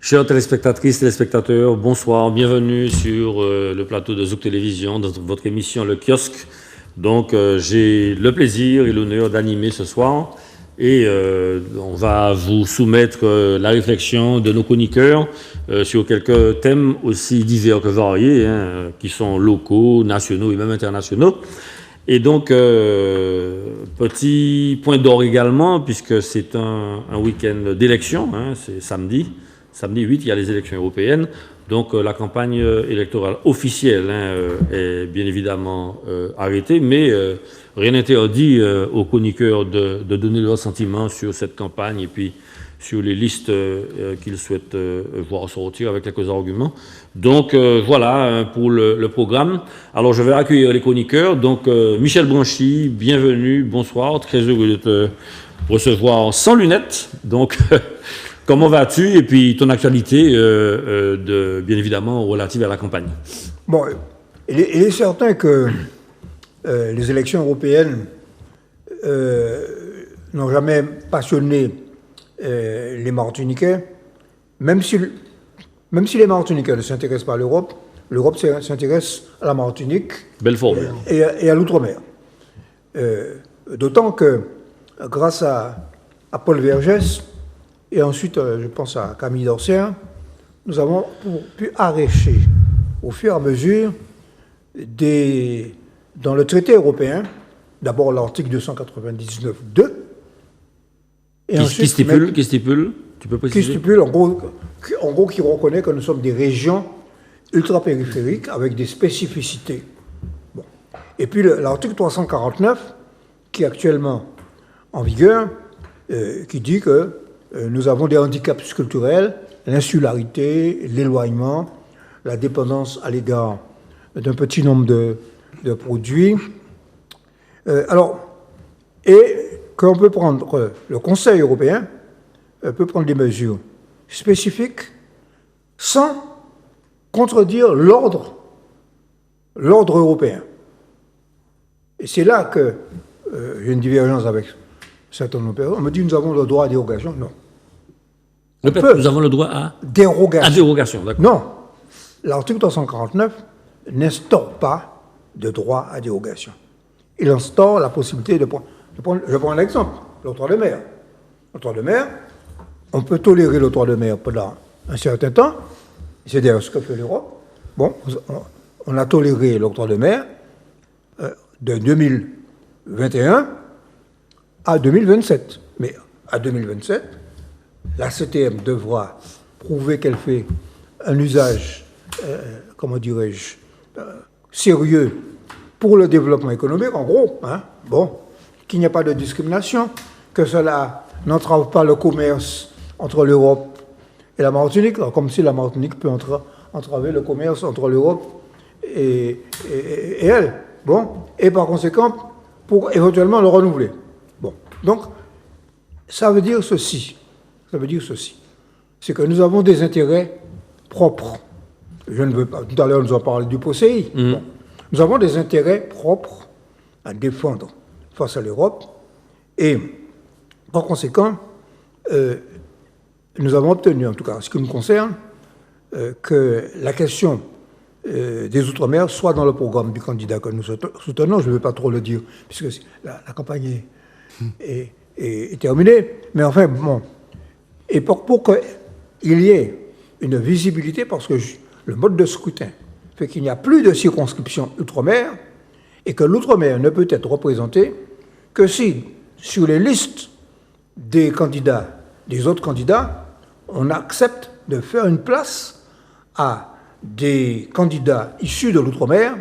Chers téléspectatrices, téléspectateurs, bonsoir, bienvenue sur le plateau de Zouk Télévision, dans votre émission Le Kiosque. Donc j'ai le plaisir et l'honneur d'animer ce soir et on va vous soumettre la réflexion de nos chroniqueurs sur quelques thèmes aussi divers que variés, qui sont locaux, nationaux et même internationaux. Et donc, petit point d'or également, puisque c'est un week-end d'élection, c'est samedi. Samedi 8, il y a les élections européennes. Donc, la campagne électorale officielle est bien évidemment arrêtée, mais rien n'interdit aux chroniqueurs de donner leurs sentiments sur cette campagne et puis sur les listes qu'ils souhaitent voir sortir avec quelques arguments. Donc, voilà pour le programme. Alors, je vais accueillir les chroniqueurs. Donc, Michel Branchy, bienvenue, bonsoir. Très heureux de te recevoir sans lunettes. Donc... Comment vas-tu? Et puis ton actualité, bien évidemment, relative à la campagne. Bon, il est certain que les élections européennes n'ont jamais passionné les Martiniquais. Même si les Martiniquais ne s'intéressent pas à l'Europe, l'Europe s'intéresse à la Martinique et à l'outre-mer. D'autant que, grâce à Paul Vergès, et ensuite, je pense à Camille Dorcien, nous avons pu arracher, au fur et à mesure, dans le traité européen, d'abord l'article 299.2, et ensuite... Qui stipule tu peux préciser? Qui stipule, en gros, qui reconnaît que nous sommes des régions ultra-périphériques avec des spécificités. Bon. Et puis l'article 349, qui est actuellement en vigueur, qui dit que nous avons des handicaps culturels, l'insularité, l'éloignement, la dépendance à l'égard d'un petit nombre de produits. Et qu'on peut prendre, le Conseil européen peut prendre des mesures spécifiques sans contredire l'ordre européen. Et c'est là que j'ai une divergence avec certains opérateurs. On me dit que nous avons le droit à dérogation. Non. Nous avons le droit à dérogation. À dérogation, d'accord. Non. L'article 349 n'instaure pas de droit à dérogation. Il instaure la possibilité de prendre. Je prends un exemple, l'octroi de mer. L'octroi de mer, on peut tolérer l'octroi de mer pendant un certain temps. C'est d'ailleurs ce que fait l'Europe. Bon, on a toléré l'octroi de mer de 2021 à 2027. Mais à 2027, la CTM devra prouver qu'elle fait un usage, sérieux pour le développement économique, en gros. Qu'il n'y a pas de discrimination, que cela n'entrave pas le commerce entre l'Europe et la Martinique, comme si la Martinique peut entraver le commerce entre l'Europe et elle. Bon, et par conséquent, pour éventuellement le renouveler. Bon, donc, ça veut dire ceci. C'est que nous avons des intérêts propres. Je ne veux pas... Tout à l'heure, nous en parlé du POSEI. Bon. Nous avons des intérêts propres à défendre face à l'Europe. Et, par conséquent, nous avons obtenu, en tout cas en ce qui nous concerne, que la question des Outre-mer soit dans le programme du candidat que nous soutenons. Je ne vais pas trop le dire, puisque la campagne est terminée. Mais enfin, bon... Et pour qu'il y ait une visibilité, parce que le mode de scrutin fait qu'il n'y a plus de circonscription outre-mer, et que l'outre-mer ne peut être représenté que si, sur les listes des candidats, des autres candidats, on accepte de faire une place à des candidats issus de l'outre-mer.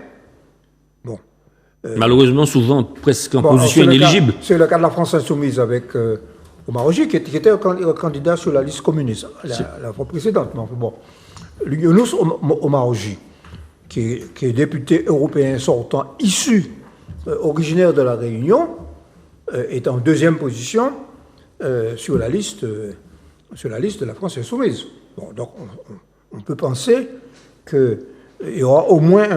Bon. Malheureusement, souvent, presque en position inéligible. C'est le cas de la France insoumise avec... Omaroji, qui était un candidat sur la liste communiste, la fois précédente. Bon. Younous Omaroji, qui est député européen sortant, issu, originaire de la Réunion, est en deuxième position sur la liste de la France insoumise. Bon, donc, on peut penser qu'il y aura au moins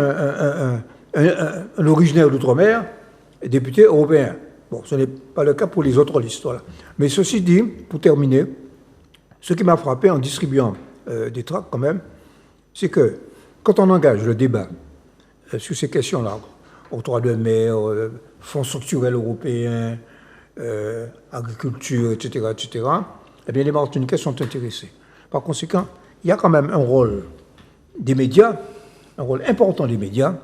un originaire d'outre-mer, député européen. Bon, ce n'est pas le cas pour les autres listes. Voilà. Mais ceci dit, pour terminer, ce qui m'a frappé en distribuant détraque quand même, c'est que quand on engage le débat sur ces questions-là, octroi de mer, fonds structurels européens, agriculture, etc., eh bien les Martiniquais sont intéressés. Par conséquent, il y a quand même un rôle des médias, un rôle important des médias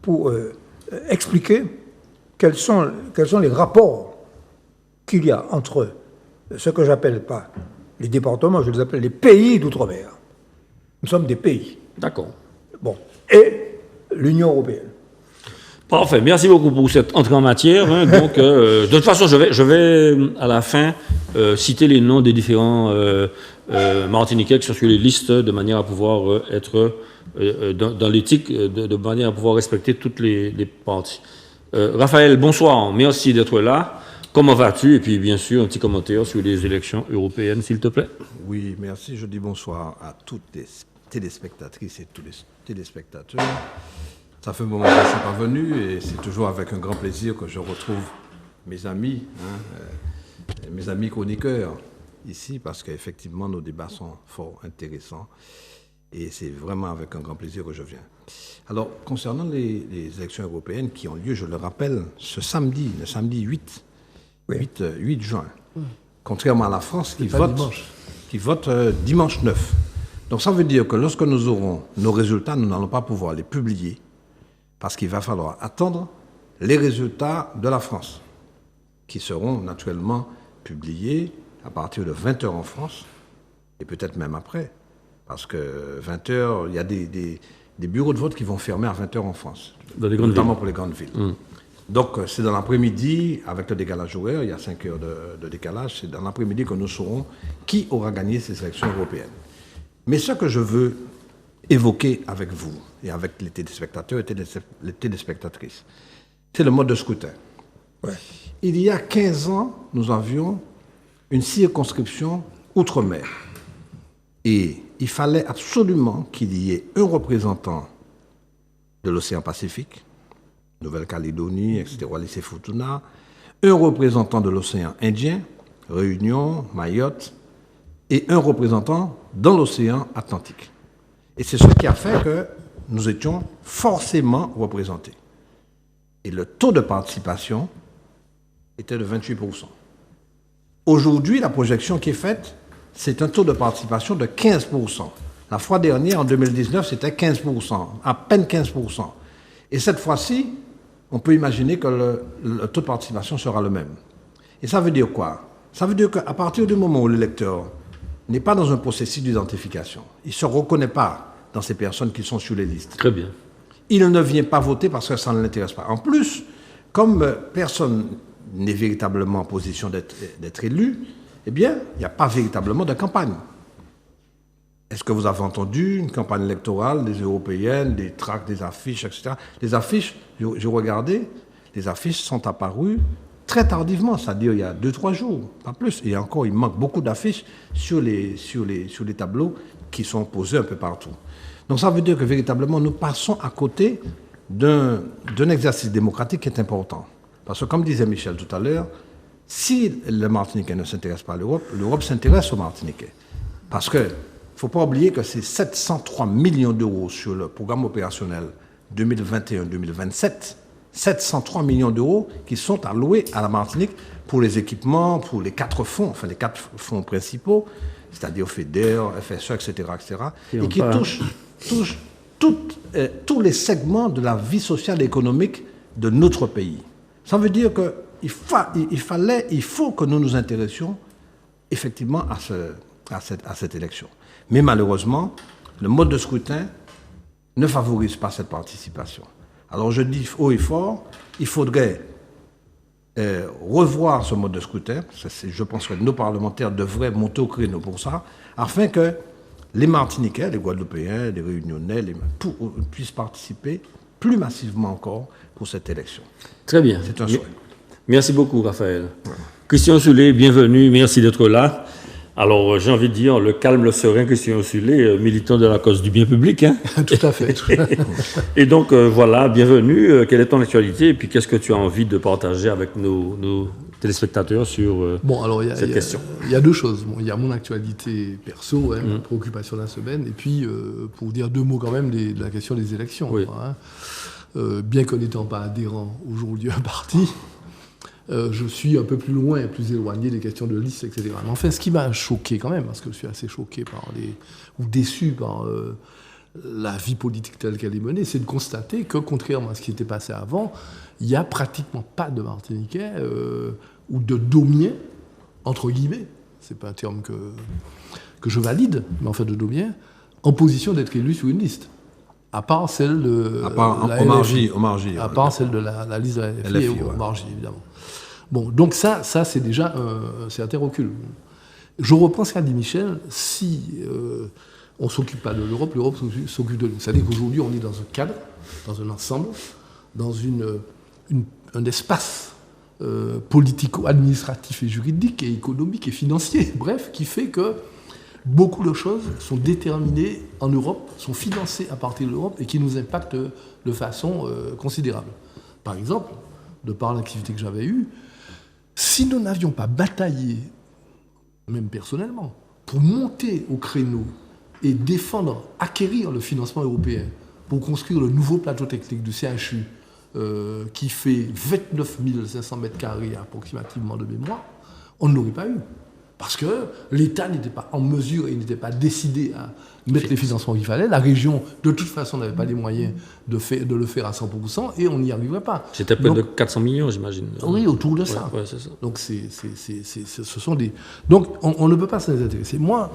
pour expliquer quels sont les rapports qu'il y a entre ce que j'appelle pas les départements, je les appelle les pays d'outre-mer. Nous sommes des pays. D'accord. Bon. Et l'Union européenne. Parfait. Merci beaucoup pour cette entrée en matière. Donc, de toute façon, je vais à la fin citer les noms des différents Martiniquais qui sont sur les listes de manière à pouvoir être dans l'éthique, de manière à pouvoir respecter toutes les parties. Raphaël, bonsoir. Merci d'être là. Comment vas-tu? Et puis, bien sûr, un petit commentaire sur les élections européennes, s'il te plaît. Oui, merci. Je dis bonsoir à toutes les téléspectatrices et tous les téléspectateurs. Ça fait un moment que je ne suis pas venu et c'est toujours avec un grand plaisir que je retrouve mes amis, mes amis chroniqueurs ici, parce qu'effectivement, nos débats sont fort intéressants et c'est vraiment avec un grand plaisir que je viens. Alors, concernant les élections européennes qui ont lieu, je le rappelle, ce samedi, le samedi 8 juin, contrairement à la France qui vote dimanche 9. Donc ça veut dire que lorsque nous aurons nos résultats, nous n'allons pas pouvoir les publier parce qu'il va falloir attendre les résultats de la France qui seront naturellement publiés à partir de 20h en France et peut-être même après parce que 20h, il y a des bureaux de vote qui vont fermer à 20h en France, notamment pour les grandes villes. Donc, c'est dans l'après-midi, avec le décalage horaire, il y a 5 heures de décalage, c'est dans l'après-midi que nous saurons qui aura gagné ces élections européennes. Mais ce que je veux évoquer avec vous et avec les téléspectateurs et les téléspectatrices, c'est le mode de scrutin. Ouais. Il y a 15 ans, nous avions une circonscription outre-mer. Et il fallait absolument qu'il y ait un représentant de l'océan Pacifique, Nouvelle-Calédonie, etc., Wallis-et-Futuna, un représentant de l'océan Indien, Réunion, Mayotte, et un représentant dans l'océan Atlantique. Et c'est ce qui a fait que nous étions forcément représentés. Et le taux de participation était de 28%. Aujourd'hui, la projection qui est faite, c'est un taux de participation de 15%. La fois dernière, en 2019, c'était 15%, à peine 15%. Et cette fois-ci, on peut imaginer que le taux de participation sera le même. Et ça veut dire quoi? Ça veut dire qu'à partir du moment où l'électeur n'est pas dans un processus d'identification, il ne se reconnaît pas dans ces personnes qui sont sur les listes. Très bien. Il ne vient pas voter parce que ça ne l'intéresse pas. En plus, comme personne n'est véritablement en position d'être élu, eh bien, il n'y a pas véritablement de campagne. Est-ce que vous avez entendu une campagne électorale des européennes, des tracts, des affiches, etc. Les affiches, je regardais, les affiches sont apparues très tardivement, c'est-à-dire il y a 2-3 jours, pas plus. Et encore, il manque beaucoup d'affiches sur les tableaux qui sont posés un peu partout. Donc ça veut dire que véritablement, nous passons à côté d'un exercice démocratique qui est important. Parce que comme disait Michel tout à l'heure, si le Martiniquais ne s'intéresse pas à l'Europe, l'Europe s'intéresse aux Martiniquais. Parce que il ne faut pas oublier que c'est 703 millions d'euros sur le programme opérationnel 2021-2027, 703 millions d'euros qui sont alloués à la Martinique pour les équipements, pour les 4 fonds, enfin les 4 fonds principaux, c'est-à-dire FEDER, FSE, etc., et qui touchent tous les segments de la vie sociale et économique de notre pays. Ça veut dire qu'il faut que nous nous intéressions effectivement à cette élection. Mais malheureusement, le mode de scrutin ne favorise pas cette participation. Alors je dis haut et fort, il faudrait revoir ce mode de scrutin. Je pense que nos parlementaires devraient monter au créneau pour ça, afin que les Martiniquais, les Guadeloupéens, les Réunionnais puissent participer plus massivement encore pour cette élection. Très bien. C'est un souhait. Merci beaucoup, Raphaël. Ouais. Christian Soulet, bienvenue, merci d'être là. Alors, j'ai envie de dire, le calme, le serein, Christian Soulet, militant de la cause du bien public. Hein. Tout à fait. Et donc, voilà, bienvenue. Quelle est ton actualité et puis qu'est-ce que tu as envie de partager avec nos téléspectateurs sur Bon, alors cette question. Il y a deux choses. Bon, il y a mon actualité perso, ma préoccupation de la semaine, et puis pour dire deux mots quand même de la question des élections. Oui. Bien qu'en n'étant pas adhérent aujourd'hui à un parti, je suis un peu plus loin, plus éloigné des questions de liste, etc. Mais enfin, ce qui m'a choqué quand même, parce que je suis assez choqué ou déçu par la vie politique telle qu'elle est menée, c'est de constater que, contrairement à ce qui était passé avant, il n'y a pratiquement pas de Martiniquais ou de Domiens, entre guillemets, c'est pas un terme que je valide, mais en fait de Domiens, en position d'être élu sur une liste. À part celle de la LFI. À part celle de la liste de la LFI et au margi, évidemment. Bon, donc ça c'est déjà un certain recul. Je reprends ce qu'a dit Michel, si on ne s'occupe pas de l'Europe, l'Europe s'occupe de nous. C'est-à-dire qu'aujourd'hui, on est dans un cadre, dans un ensemble, dans un espace politico-administratif et juridique et économique et financier, bref, qui fait que beaucoup de choses sont déterminées en Europe, sont financées à partir de l'Europe et qui nous impactent de façon considérable. Par exemple, de par l'activité que j'avais eue, si nous n'avions pas bataillé, même personnellement, pour monter au créneau et défendre, acquérir le financement européen pour construire le nouveau plateau technique du CHU qui fait 29 500 mètres carrés approximativement de mémoire, on ne l'aurait pas eu. Parce que l'État n'était pas en mesure et n'était pas décidé à mettre les financements qu'il fallait. La région, de toute façon, n'avait pas les moyens de le faire à 100% et on n'y arriverait pas. C'était près de 400 millions, j'imagine. Oui, autour de ça. Ouais, c'est ça. Donc, ce sont des... Donc, on ne peut pas s'en intéresser. Moi,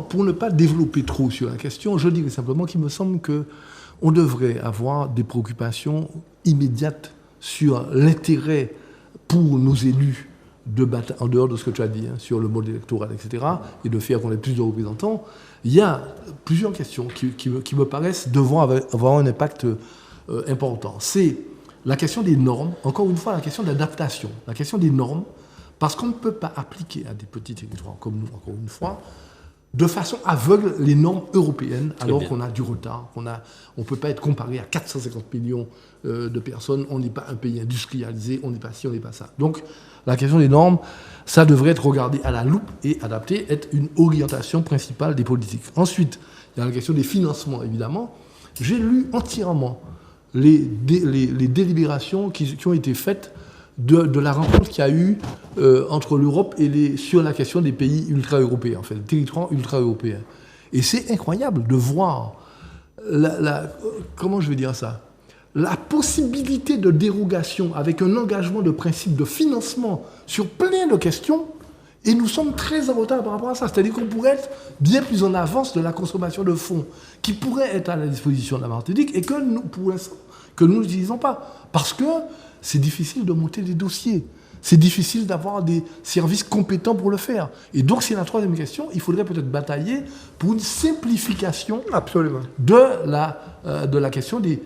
pour ne pas développer trop sur la question, je dirais simplement qu'il me semble qu'on devrait avoir des préoccupations immédiates sur l'intérêt pour nos élus en dehors de ce que tu as dit, sur le mode électoral, etc., et de faire qu'on ait plus de représentants. Il y a plusieurs questions qui me paraissent devoir avoir un impact important. C'est la question des normes, encore une fois, la question d'adaptation, la question des normes, parce qu'on ne peut pas appliquer à des petits territoires comme nous, encore une fois, de façon aveugle les normes européennes, alors qu'on a du retard, on ne peut pas être comparé à 450 millions de personnes, on n'est pas un pays industrialisé, on n'est pas ci, on n'est pas ça. Donc, la question des normes, ça devrait être regardé à la loupe et adapté, être une orientation principale des politiques. Ensuite, il y a la question des financements, évidemment. J'ai lu entièrement les délibérations qui ont été faites de la rencontre qu'il y a eu entre l'Europe et sur la question des pays ultra-européens, en fait, des territoires ultra-européens. Et c'est incroyable de voir comment je vais dire ça, la possibilité de dérogation avec un engagement de principe de financement sur plein de questions, et nous sommes très en retard par rapport à ça. C'est-à-dire qu'on pourrait être bien plus en avance de la consommation de fonds qui pourrait être à la disposition de la Martinique et que nous, pour l'instant, que nous n'utilisons pas. Parce que c'est difficile de monter des dossiers. C'est difficile d'avoir des services compétents pour le faire. Et donc, c'est la troisième question. Il faudrait peut-être batailler pour une simplification Absolument. de la question des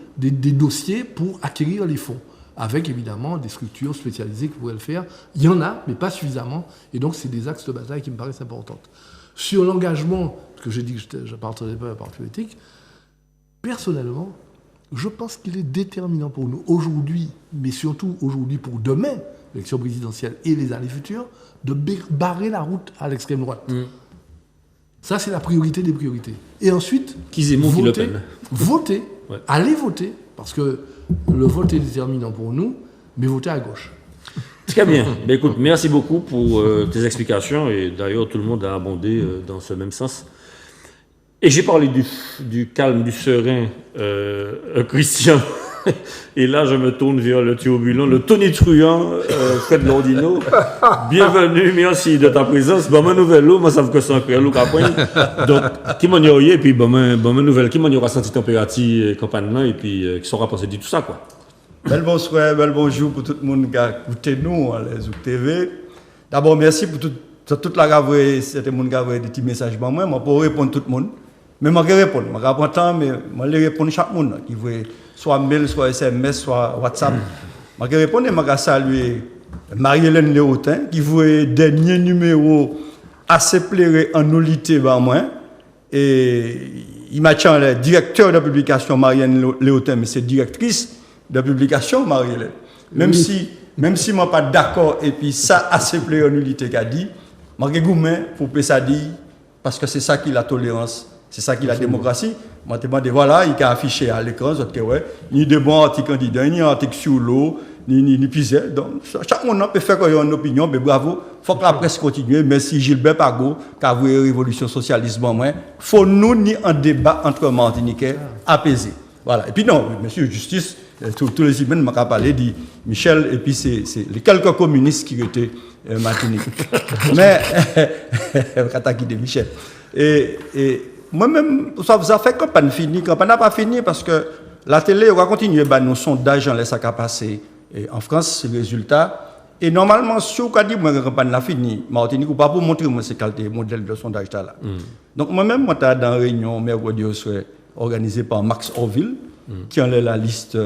dossiers pour acquérir les fonds. Avec, évidemment, des structures spécialisées qui pourraient le faire. Il y en a, mais pas suffisamment. Et donc, c'est des axes de bataille qui me paraissent importants. Sur l'engagement, parce que j'ai dit que je n'appartenais pas à un parti politique, personnellement, je pense qu'il est déterminant pour nous aujourd'hui, mais surtout aujourd'hui pour demain, l'élection présidentielle et les années futures, de barrer la route à l'extrême droite. Ça, c'est la priorité des priorités. Et ensuite, voter, allez voter, parce que le vote est déterminant pour nous, mais voter à gauche. Très bien. Ben, écoute, merci beaucoup pour tes explications, et d'ailleurs, tout le monde a abondé dans ce même sens. Et j'ai parlé du calme, du serein, Christian. Et là, je me tourne vers le turbulent, le tonitruant Fred Lordino. Bienvenue, merci de ta présence. Bon, ma nouvelle, moi, ça veut que c'est un frère, donc, qui m'en y a et puis, bon, ma nouvelle, qui m'en y aura senti température, campagne, et puis, qui saura penser de tout ça, quoi. Bel bonsoir, bel bonjour pour tout le monde qui a écouté nous à la Zouk TV. D'abord, merci pour toute la gavouille, c'était mon gavouille des petits messages pour moi. Je peux répondre à tout le monde. Mais je vais répondre. Je vais prendre temps, mais je vais répondre à chaque monde qui veut soit mail, soit SMS, soit WhatsApp. Je vais répondre et je vais saluer Marie-Hélène Léotin qui veut dernier numéro assez plairé en nullité par moi. Et il m'a dit le directeur de publication Marie-Hélène Léotin, mais c'est directrice de publication Marie-Hélène. Même si même si je ne suis pas d'accord, et puis ça, assez pléonulité qu'a dit, je vais goumer pour que ça dit, parce que c'est ça qui est la tolérance, c'est ça qui est la démocratie. Je me demande, voilà, il a affiché à l'écran, que ouais, ni de bons anti-candidats, ni anti sur l'eau, ni pisé. Donc, chaque monde peut faire une opinion, mais bravo, il faut que la presse continue. Merci Gilbert Pargo, qui a vu la révolution socialiste. Il faut nous ni un débat entre Martiniquais apaisé. Voilà. Et puis non, monsieur Justice, tous les semaines, je parlé de Michel, et puis c'est les quelques communistes qui étaient Martinique. Mais, attaqué de Michel. Et moi-même, ça a fait campagne finie. Campagne n'a pas fini parce que la télé va continuer nos sondages en laissant passer. Et en France, c'est le résultat. Et normalement, si vous avez dit que la campagne n'a fini, Martinique, ou pas pour montrer moi, c'est quel modèle de sondage là. Donc moi-même, moi, j'étais dans une réunion mercredi organisée par Max Orville, qui en est la liste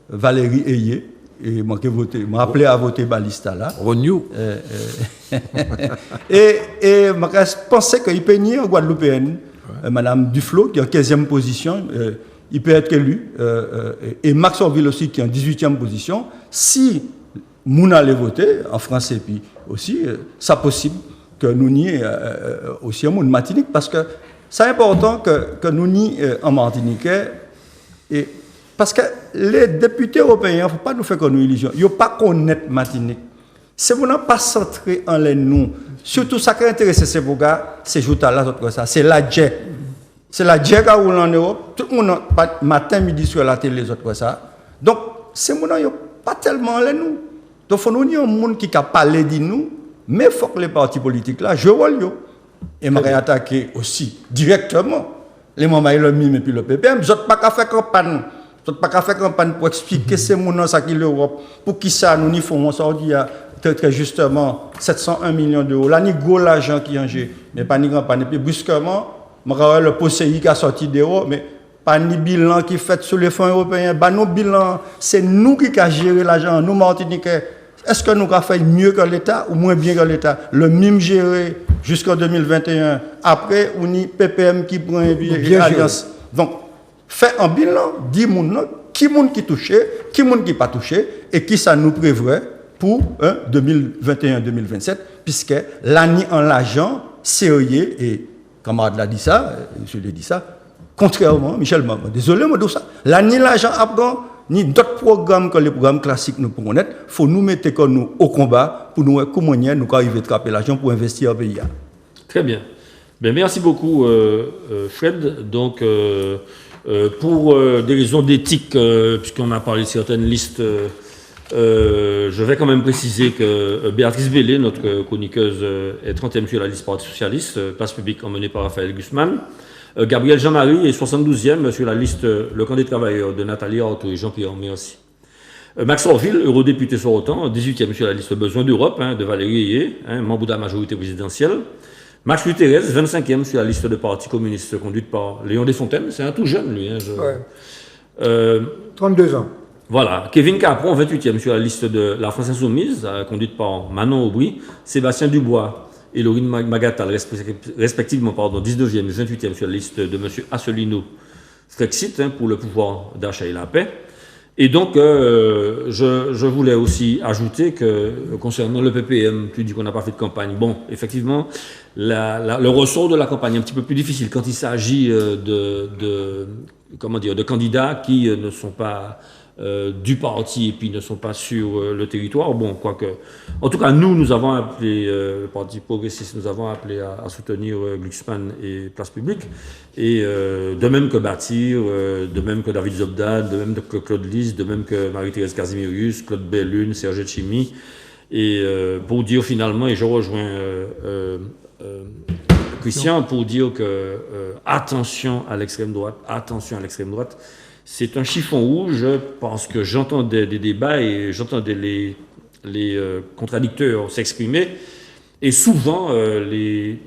Valérie Ayé. Et moi, m'a appelé à voter la liste là. Renew. Et je pensais qu'il peut venir en Guadeloupéenne. Madame Duflo, qui est en 15e position, il peut être élu. Et Max Orville aussi, qui est en 18e position. Si nous allons voter, en français, puis aussi, c'est possible que nous n'y aussi en Martinique, parce que c'est important que nous n'y en Martinique. Et parce que les députés européens, il ne faut pas nous faire une illusion. Ils ne pas connaître Martinique. Si vous n'avez pas centré en les nous, surtout ça qui intéresse ces gars, c'est ça. C'est la JE. C'est la JE qui roule en Europe. Tout le monde, matin, midi sur la télé, les autres ça. Donc, ces gens n'ont pas tellement en les nous. Donc, il faut nous dire un monde qui a parlé de nous, mais il faut que les partis politiques là jouent le rôle. Et je vais attaquer aussi directement les membres de l'OMIM et puis le PPM. Vous n'avez pas qu'à faire campagne. Vous n'avez pas qu'à faire campagne pour expliquer ces gens qui l'Europe. Pour qui ça, nous n'y font. Ça dit très justement 701 millions d'euros. Là, ni gros l'argent qui est en jeu. Mais pas ni campagne. Et puis brusquement, le POSEI qui a sorti d'euros, mais pas ni bilan qui fait sur les fonds européens. Bah, nos bilans, c'est nous qui avons géré l'argent. Nous, Martiniquais, est-ce que nous avons fait mieux que l'État ou moins bien que l'État? Le MIM géré jusqu'en 2021. Après, on y PPM qui prend une alliance. Donc, fait un bilan, dis qui monde qui touché, qui monde qui pas touché, et qui ça nous prévoit pour 2021-2027, puisque l'année en l'argent, sérieux, et camarade l'a dit ça, je l'ai dit ça, contrairement, Michel Maman, désolé, moi de ça, l'année l'argent afghan, ni d'autres programmes que les programmes classiques nous pourrons être, il faut nous mettre comme nous au combat pour nous comment nous arriver à attraper l'argent pour investir au pays. Très bien. Bien, merci beaucoup, Fred. Donc, pour des raisons d'éthique, puisqu'on a parlé de certaines listes, je vais quand même préciser que Béatrice Bellé, notre chroniqueuse, est 30e sur la liste Parti Socialiste, place publique emmenée par Raphaël Guzman. Gabriel Jean-Marie est 72e sur la liste Le Camp des Travailleurs de Nathalie Arthaud et Jean-Pierre Merci. Max Orville, eurodéputé sortant, 18e sur la liste Besoin d'Europe de Valérie Ayé, membre de la majorité présidentielle. Max Louis Thérèse, 25e sur la liste de parti communiste conduite par Léon Desfontaines. C'est un tout jeune, lui. 32 ans. Voilà. Kevin Capron, 28e sur la liste de la France Insoumise, conduite par Manon Aubry, Sébastien Dubois et Laurine Magatal, respectivement 19e et 28e sur la liste de M. Asselineau Frexit pour le pouvoir d'achat et la paix. Et donc, je voulais aussi ajouter que, concernant le PPM, tu dis qu'on n'a pas fait de campagne. Bon, effectivement, le ressort de la campagne est un petit peu plus difficile quand il s'agit de candidats qui ne sont pas du parti et puis ne sont pas sur le territoire. Bon, quoique. En tout cas, nous avons appelé, le Parti progressiste, nous avons appelé à soutenir Glucksmann et Place Publique. Et de même que Bâtir, de même que David Zobdad, de même que Claude Lys, de même que Marie-Thérèse Casimirius, Claude Bellune, Serge Chimi. Et pour dire finalement, et je rejoins Christian, pour dire que attention à l'extrême droite, c'est un chiffon rouge parce que j'entendais des débats et j'entendais les contradicteurs s'exprimer. Et souvent, les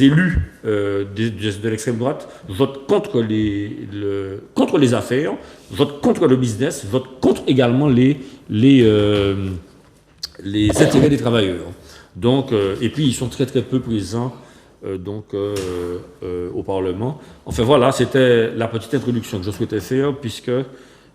élus de l'extrême droite votent contre les affaires, votent contre le business, votent contre également les intérêts des travailleurs. Donc, et puis, ils sont très très peu présents au Parlement. Enfin voilà, c'était la petite introduction que je souhaitais faire, puisque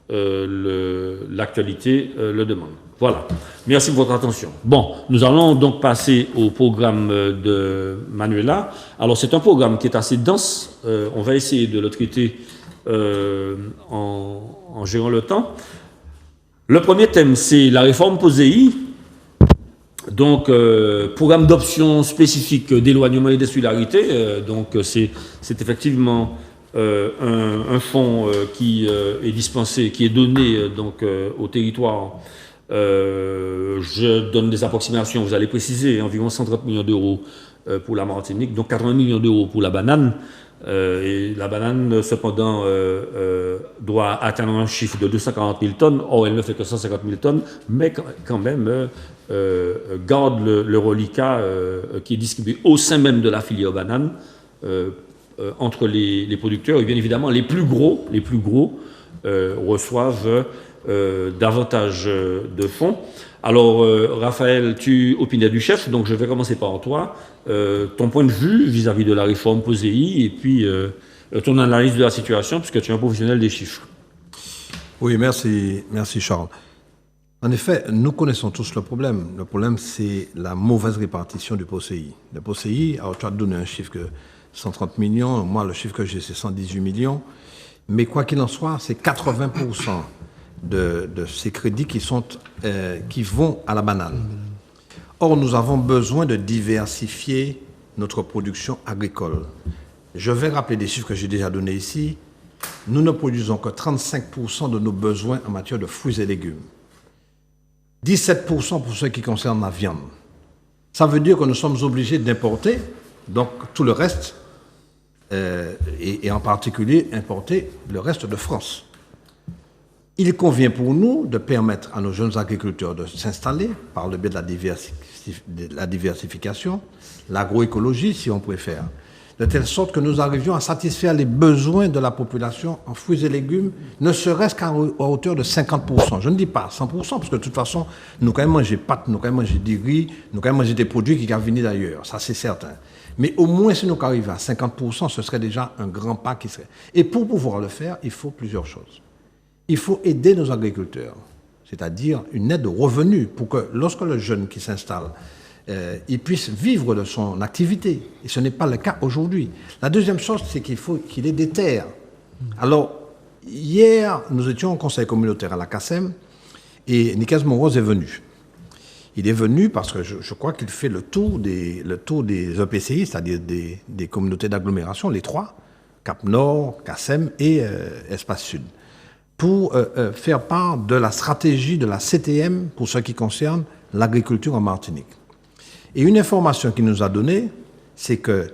l'actualité le demande. Voilà. Merci pour votre attention. Bon, nous allons donc passer au programme de Manuela. Alors, c'est un programme qui est assez dense. On va essayer de le traiter en gérant le temps. Le premier thème, c'est la réforme POSEI. Donc, programme d'options spécifiques d'éloignement et de solidarité. Donc, c'est effectivement un fonds qui est dispensé, qui est donné donc au territoire. Je donne des approximations, vous allez préciser, environ 130 millions d'euros pour la Martinique, donc 80 millions d'euros pour la banane. Et la banane, cependant, doit atteindre un chiffre de 240 000 tonnes. Or, elle ne fait que 150 000 tonnes, mais quand même garde le reliquat qui est distribué au sein même de la filière banane entre les producteurs. Et bien évidemment, les plus gros reçoivent davantage de fonds. Alors, Raphaël, tu opinais du chef, donc je vais commencer par toi. Ton point de vue vis-à-vis de la réforme POSEI et puis ton analyse de la situation, puisque tu es un professionnel des chiffres. Oui, merci Charles. En effet, nous connaissons tous le problème. Le problème, c'est la mauvaise répartition du POSEI. Le POSEI, alors tu as donné un chiffre que 130 millions, moi le chiffre que j'ai c'est 118 millions, mais quoi qu'il en soit, c'est 80% de ces crédits qui vont à la banane. Or, nous avons besoin de diversifier notre production agricole. Je vais rappeler des chiffres que j'ai déjà donnés ici. Nous ne produisons que 35% de nos besoins en matière de fruits et légumes. 17% pour ce qui concerne la viande. Ça veut dire que nous sommes obligés d'importer, donc tout le reste, et en particulier importer le reste de France. Il convient pour nous de permettre à nos jeunes agriculteurs de s'installer par le biais de la diversification, l'agroécologie si on préfère, de telle sorte que nous arrivions à satisfaire les besoins de la population en fruits et légumes, ne serait-ce qu'à hauteur de 50%. Je ne dis pas 100%, parce que de toute façon, nous quand même manger pâtes, nous quand même manger du riz, nous quand même manger des produits qui viennent venir d'ailleurs, ça c'est certain. Mais au moins si nous arrivons à 50%, ce serait déjà un grand pas qui serait. Et pour pouvoir le faire, il faut plusieurs choses. Il faut aider nos agriculteurs, c'est-à-dire une aide aux revenus pour que lorsque le jeune qui s'installe, il puisse vivre de son activité. Et ce n'est pas le cas aujourd'hui. La deuxième chose, c'est qu'il faut qu'il ait des terres. Alors, hier, nous étions au conseil communautaire à la CACEM et Nicaise Monrose est venu. Il est venu parce que je crois qu'il fait le tour des EPCI, c'est-à-dire des communautés d'agglomération, les trois, Cap-Nord, CACEM et Espace Sud, pour faire part de la stratégie de la CTM pour ce qui concerne l'agriculture en Martinique. Et une information qu'il nous a donnée, c'est que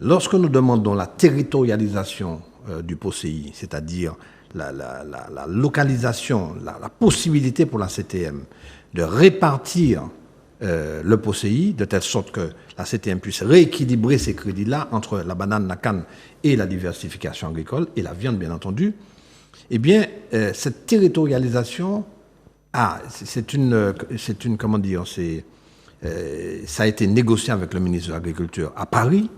lorsque nous demandons la territorialisation du POSEI, c'est-à-dire la localisation, la possibilité pour la CTM de répartir le POSEI de telle sorte que la CTM puisse rééquilibrer ces crédits-là entre la banane, la canne et la diversification agricole, et la viande bien entendu, eh bien, cette territorialisation, comment dire, ça a été négocié avec le ministre de l'Agriculture à Paris,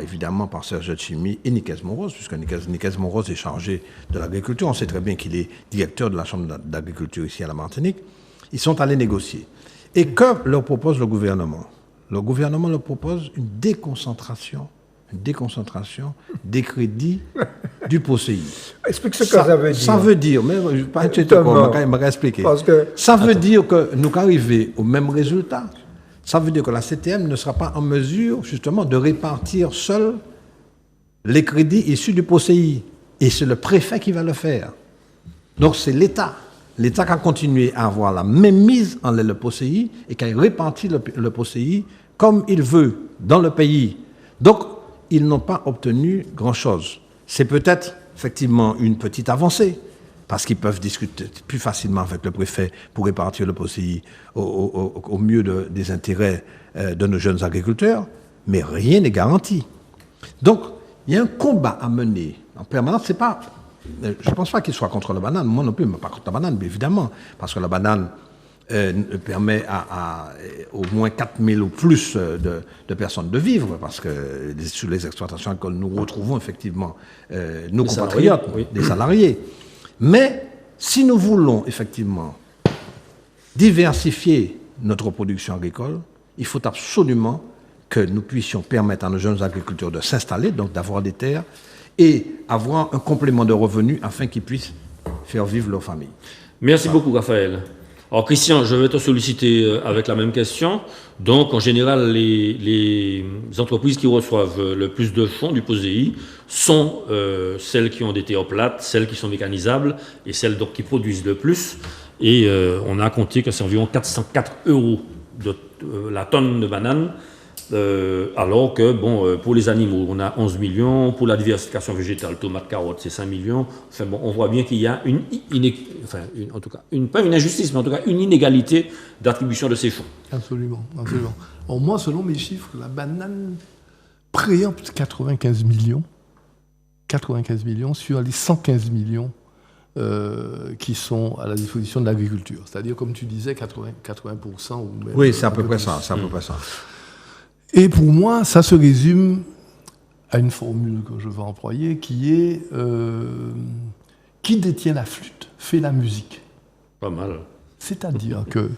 évidemment par Serge Chimi et Nicaise Monrose, puisque Nicaise Monrose est chargé de l'agriculture. On sait très bien qu'il est directeur de la Chambre d'agriculture ici à la Martinique. Ils sont allés négocier. Et que leur propose le gouvernement? Le gouvernement leur propose une déconcentration des crédits du POSEI. Explique ce que ça veut dire. Ça veut dire, mais je ne vais pas expliquer. Ça veut dire que nous arrivons au même résultat. Ça veut dire que la CTM ne sera pas en mesure, justement, de répartir seul les crédits issus du POSEI. Et c'est le préfet qui va le faire. Donc c'est l'État. L'État qui a continué à avoir la même mise en le POSEI et qui a réparti le POSEI comme il veut dans le pays. Donc, ils n'ont pas obtenu grand-chose. C'est peut-être effectivement une petite avancée, parce qu'ils peuvent discuter plus facilement avec le préfet pour répartir le POSEI au mieux des intérêts de nos jeunes agriculteurs, mais rien n'est garanti. Donc, il y a un combat à mener en permanence. Je ne pense pas qu'il soit contre la banane, moi non plus, mais pas contre la banane, mais évidemment, parce que la banane permet à au moins 4000 ou plus de personnes de vivre, parce que sur les exploitations agricoles, nous retrouvons effectivement nos compatriotes, des salariés. Mais si nous voulons effectivement diversifier notre production agricole, il faut absolument que nous puissions permettre à nos jeunes agriculteurs de s'installer, donc d'avoir des terres, et avoir un complément de revenus afin qu'ils puissent faire vivre leur famille. Merci beaucoup, Raphaël. Alors, Christian, je vais te solliciter avec la même question. Donc, en général, les entreprises qui reçoivent le plus de fonds du POSEI sont celles qui ont des terres plates, celles qui sont mécanisables et celles donc, qui produisent le plus. Et on a compté que c'est environ 404 € de la tonne de bananes. Alors que, bon, pour les animaux, on a 11 millions, pour la diversification végétale, tomates, carottes, c'est 5 millions. Enfin bon, on voit bien qu'il y a pas une injustice, mais en tout cas une inégalité d'attribution de ces fonds. Absolument, absolument. Alors moi, selon mes chiffres, la banane préempte 95 millions sur les 115 millions qui sont à la disposition de l'agriculture. C'est-à-dire, comme tu disais, 80% ou même... Oui, c'est à peu près ça, Et pour moi, ça se résume à une formule que je vais employer qui est qui détient la flûte fait la musique. Pas mal. C'est-à-dire que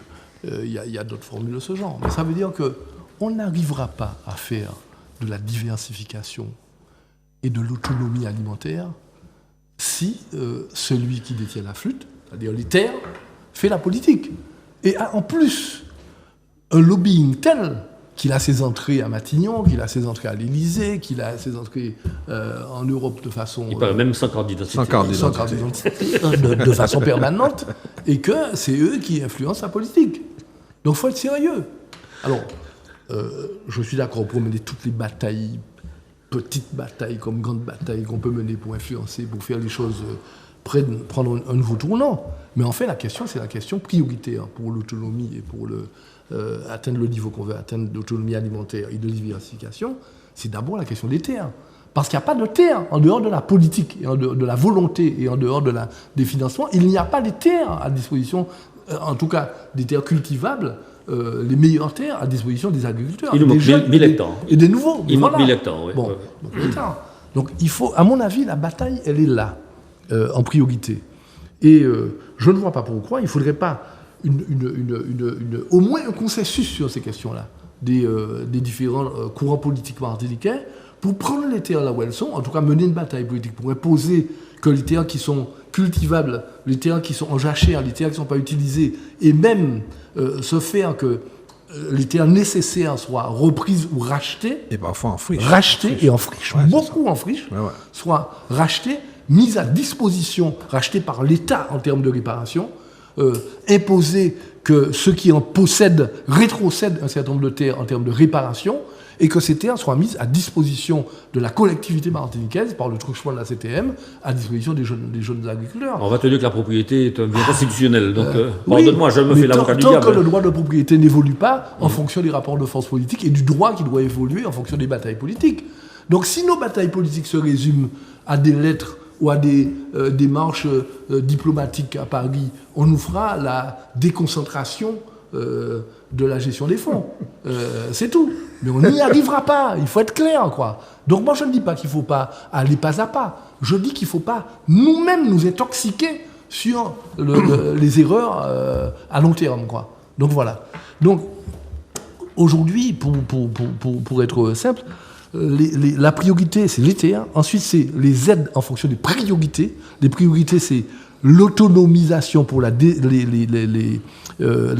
il y a d'autres formules de ce genre, mais ça veut dire que on n'arrivera pas à faire de la diversification et de l'autonomie alimentaire si celui qui détient la flûte, c'est-à-dire les terres, fait la politique. Et a en plus un lobbying tel qu'il a ses entrées à Matignon, qu'il a ses entrées à l'Élysée, qu'il a ses entrées en Europe de façon... Il parle même sans carte d'identité. De façon permanente, et que c'est eux qui influencent la politique. Donc il faut être sérieux. Alors, je suis d'accord pour mener toutes les batailles, petites batailles comme grandes batailles qu'on peut mener pour influencer, pour faire les choses prendre un nouveau tournant. Mais en fait, la question, c'est la question prioritaire pour l'autonomie et pour atteindre le niveau qu'on veut atteindre d'autonomie alimentaire et de diversification. C'est d'abord la question des terres. Parce qu'il n'y a pas de terres en dehors de la politique, et en dehors de la volonté et en dehors des financements. Il n'y a pas de terres à disposition, en tout cas des terres cultivables, les meilleures terres à disposition des agriculteurs. Il nous manque 1000 hectares. Et des nouveaux. Il manque 1000 hectares, oui. Bon, donc il faut, à mon avis, la bataille, elle est là, en priorité. Et je ne vois pas pourquoi il ne faudrait pas au moins un consensus sur ces questions-là des différents courants politiques martiniquais pour prendre les terres là où elles sont, en tout cas mener une bataille politique pour imposer que les terres qui sont cultivables, les terres qui sont en jachère, les terres qui ne sont pas utilisées, et même se faire que les terres nécessaires soient reprises ou rachetées. Et parfois en friche. Rachetées et en friche. Ouais, beaucoup en friche. Ouais. Soient rachetées, mises à disposition, rachetées par l'État en termes de réparation, imposer que ceux qui en possèdent rétrocèdent un certain nombre de terres en termes de réparation, et que ces terres soient mises à disposition de la collectivité martiniquaise par le truchement de la CTM, à disposition des jeunes agriculteurs. On va te dire que la propriété est un bien constitutionnel. Donc, pardonne-moi, je me fais l'avocat du diable. Tant que le droit de propriété n'évolue pas en fonction des rapports de force politiques et du droit qui doit évoluer en fonction des batailles politiques. Donc, si nos batailles politiques se résument à des lettres ou à des démarches diplomatiques à Paris, on nous fera la déconcentration de la gestion des fonds. C'est tout. Mais on n'y arrivera pas. Il faut être clair, quoi. Donc moi, je ne dis pas qu'il ne faut pas aller pas à pas. Je dis qu'il ne faut pas nous-mêmes nous intoxiquer sur les erreurs à long terme, quoi. Donc voilà. Donc aujourd'hui, pour être simple, la priorité, c'est les terres. Ensuite, c'est les aides en fonction des priorités. Les priorités, c'est l'autonomisation pour la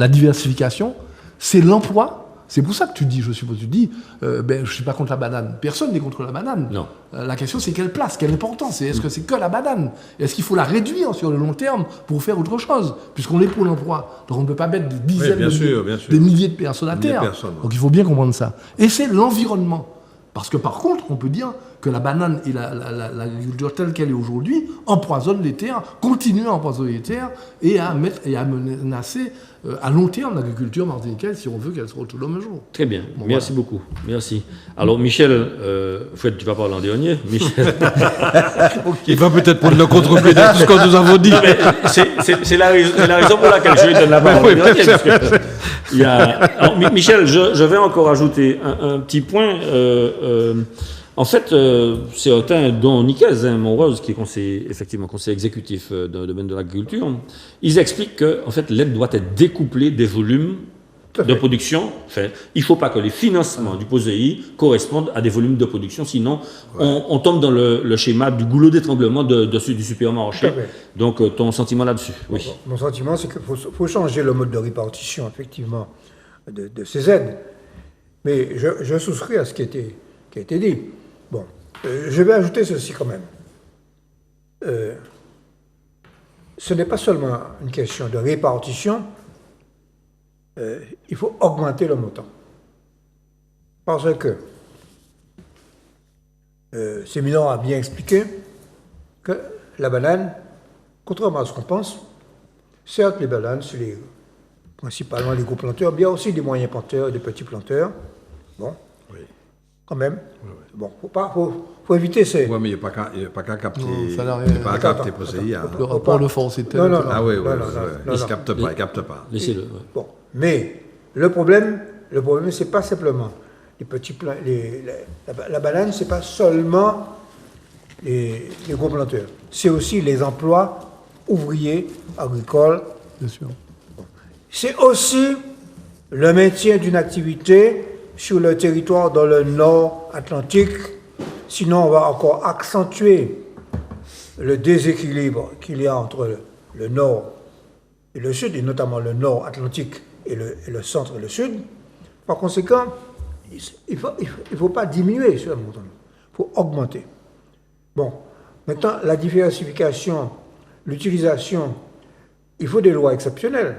diversification. C'est l'emploi. C'est pour ça que tu dis, je suppose, je ne suis pas contre la banane. Personne n'est contre la banane. Non. La question, c'est quelle place, quelle importance. Est-ce que c'est que la banane? Est-ce qu'il faut la réduire sur le long terme pour faire autre chose? Puisqu'on est pour l'emploi. Donc on ne peut pas mettre des dizaines, des milliers de personnes à terre. Donc il faut bien comprendre ça. Et c'est l'environnement. Parce que par contre, on peut dire que la banane et l'agriculture telle qu'elle est aujourd'hui empoisonne les terres, continue à empoisonner les terres et à menacer à long terme l'agriculture martiniquaise si on veut qu'elle soit autonome un jour. Très bien, bon, merci beaucoup. Merci. Alors Michel, Fred, tu vas parler en dernier. Michel. Il va peut-être prendre le contre-pied de tout ce que nous avons dit. C'est la raison pour laquelle je lui donne la parole. Alors, Michel, je vais encore ajouter un petit point. En fait, certains, dont Nicaise, Monrose, qui est effectivement conseiller exécutif dans le domaine de l'agriculture, ils expliquent que en fait, l'aide doit être découplée des volumes de production. Enfin, il ne faut pas que les financements du POSEI correspondent à des volumes de production, sinon on tombe dans le schéma du goulot d'étranglement du supermarché. Donc, ton sentiment là-dessus? Oui. Mon sentiment, c'est qu'il faut changer le mode de répartition, effectivement, de ces aides. Mais je souscris à ce qui a été dit. Bon, je vais ajouter ceci quand même. Ce n'est pas seulement une question de répartition, il faut augmenter le montant. Parce que Séminon a bien expliqué que la banane, contrairement à ce qu'on pense, certes les bananes, c'est principalement les gros planteurs, bien aussi des moyens planteurs et des petits planteurs. Bon, quand même. Bon, faut éviter ces... Oui, mais il n'y a pas qu'à capter. Non, ça n'a rien. Il n'y a pas qu'à capter POSEI. Le rapport de force est tel. Non. Ah oui, non. il ne capte pas, il capte pas. Laissez-le. Bon, mais le problème, c'est pas simplement les petits la banane, c'est pas seulement les gros planteurs. C'est aussi les emplois ouvriers agricoles. Bien sûr. C'est aussi le maintien d'une activité sur le territoire dans le nord Atlantique. Sinon, on va encore accentuer le déséquilibre qu'il y a entre le nord et le sud, et notamment le nord Atlantique et le centre et le sud. Par conséquent, il ne faut pas diminuer ce montant, il faut augmenter. Bon, maintenant, la diversification, l'utilisation, il faut des lois exceptionnelles.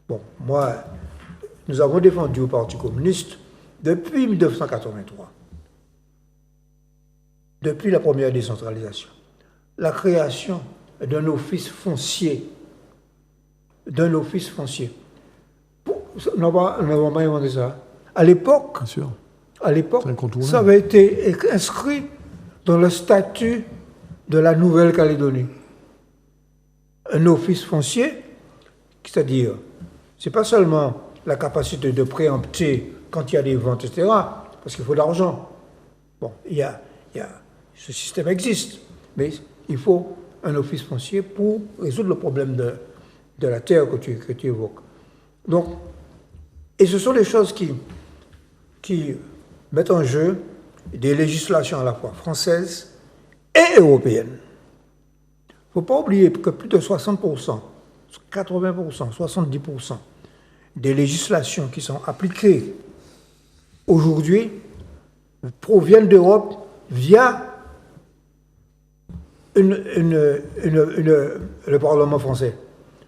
Bon, moi, nous avons défendu au Parti communiste depuis 1983, depuis la première décentralisation, la création d'un office foncier. Nous n'avons pas inventé ça. À l'époque, ça avait été inscrit dans le statut de la Nouvelle-Calédonie. Un office foncier, c'est-à-dire, ce n'est pas seulement la capacité de préempter quand il y a des ventes, etc., parce qu'il faut de l'argent. Bon, ce système existe, mais il faut un office foncier pour résoudre le problème de la terre que tu évoques. Donc, et ce sont des choses qui mettent en jeu des législations à la fois françaises et européennes. Il ne faut pas oublier que plus de 60%, 80%, 70% des législations qui sont appliquées aujourd'hui proviennent d'Europe via le Parlement français.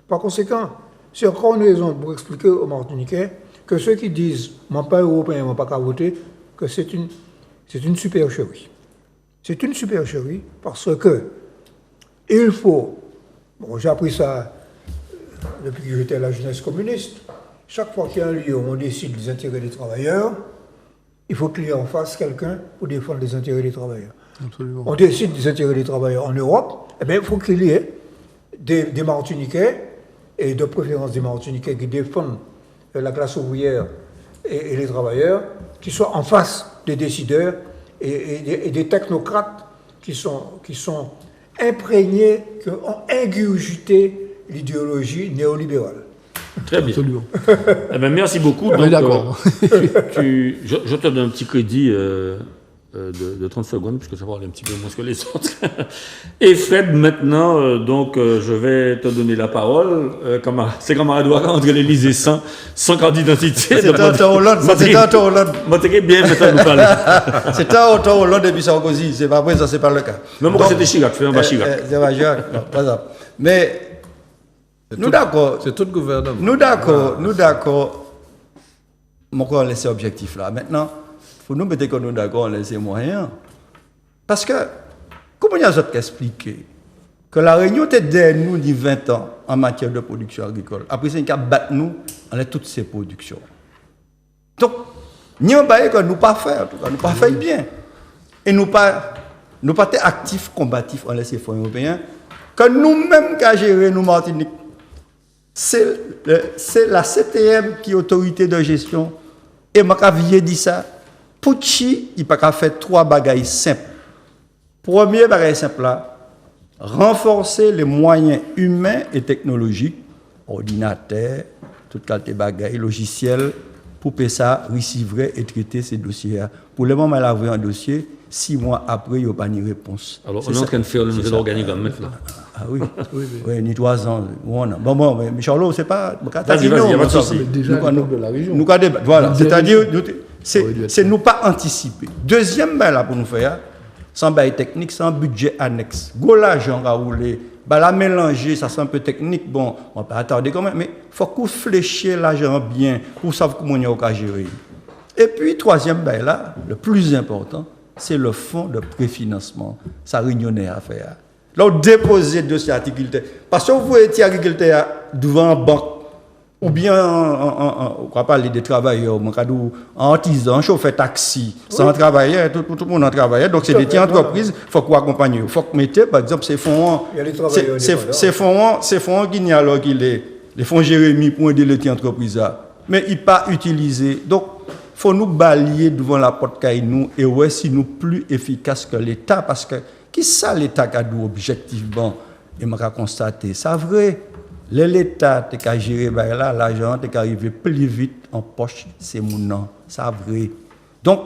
Par conséquent, c'est encore une raison pour expliquer aux Martiniquais que ceux qui disent « moi pas européen, moi pas qu'à voter », que c'est une supercherie. C'est une supercherie parce que il faut, j'ai appris ça depuis que j'étais à la jeunesse communiste, chaque fois qu'il y a un lieu où on décide des intérêts des travailleurs, il faut qu'il y ait en face quelqu'un pour défendre les intérêts des travailleurs. Absolument. On décide des intérêts des travailleurs en Europe, eh bien, il faut qu'il y ait des Martiniquais, et de préférence des Martiniquais qui défendent la classe ouvrière et les travailleurs, qui soient en face des décideurs et des technocrates qui sont imprégnés, qui ont ingurgité l'idéologie néolibérale. Très bien. Absolument. Eh ben, merci beaucoup. On est d'accord. Je te donne un petit crédit de 30 secondes, puisque ça va aller un petit peu moins que les autres. Et Fred, maintenant, je vais te donner la parole. C'est camarade Ouaga, entre l'Élysée sans carte d'identité. C'était un temps Hollande. C'était bien maintenant nous parler. C'était un temps Hollande et puis Sarkozy. C'est pas vrai, ça, c'est pas le cas. Non, moi, c'était Chirac. Fais un bas Chirac. C'est pas Chirac, non, pas ça. Mais, nous d'accord. C'est tout le gouvernement. Nous d'accord. Mon corps laisser objectif là. Maintenant, il faut nous mettre que nous d'accord, laisser moyens. Parce que, comment il y a d'autres qui expliquent que la Réunion était derrière nous 20 ans en matière de production agricole. Après, c'est une qui battre nous en toutes ces productions. Donc, nous ne pouvons pas nous pas faire, en tout cas, nous pas faire bien. Et nous pas être actifs, combatifs en laissant fonds européens, que nous-mêmes qui gérer nous Martinique. C'est la CTM qui est autorité de gestion. Et je dit ça. Pouchi, il pas qu'à faire 3 bagailles simples. Premier bagaille simple là, renforcer les moyens humains et technologiques, ordinateurs, toute qualité de bagaille, logiciels, pour que ça recevrait et traiter ces dossiers. Pour le moment, elle a ouvert un dossier, 6 mois après, il n'y a pas de réponse. Alors, on est en train de faire le nouvel organigramme maintenant. Ah oui, oui, ni 3 ans. Bon, mais Charlot, c'est pas. Vas-y, il n'y a pas de souci. Déjà à l'époque de la région. Nous, voilà, c'est-à-dire, c'est nous pas anticiper. Deuxième, là, pour nous faire, sans bail technique, sans budget annexe. Go l'argent à rouler. La mélanger, ça c'est un peu technique. Bon, on va pas attarder quand même, mais il faut qu'on fléchisse l'argent bien pour savoir comment on va gérer. Et puis, troisième bail là, le plus important, c'est le fonds de préfinancement. Ça réunionné à faire. Là, déposer de ces agriculteurs. Parce que vous étiez agriculteur devant une banque, ou bien, on va parler des travailleurs, en artisan, chauffeur taxi, sans travailleur, tout le monde en travailleur. Donc, c'est des petites entreprises, il faut qu'on accompagne. Il faut que mettez, par exemple, ces fonds, ces fonds qui n'y a alors qu'il est, les fonds Jérémy pour aider les petites entreprises. Mais ils ne sont pas utilisés. Donc, il faut nous balayer devant la porte caille nous et ouais, si nous plus efficaces que l'État, parce que qui ça l'État qui a dit objectivement, et m'a constaté, c'est vrai. L'État qui a géré l'argent qui arrivé plus vite en poche, c'est mon nom, c'est vrai. Donc,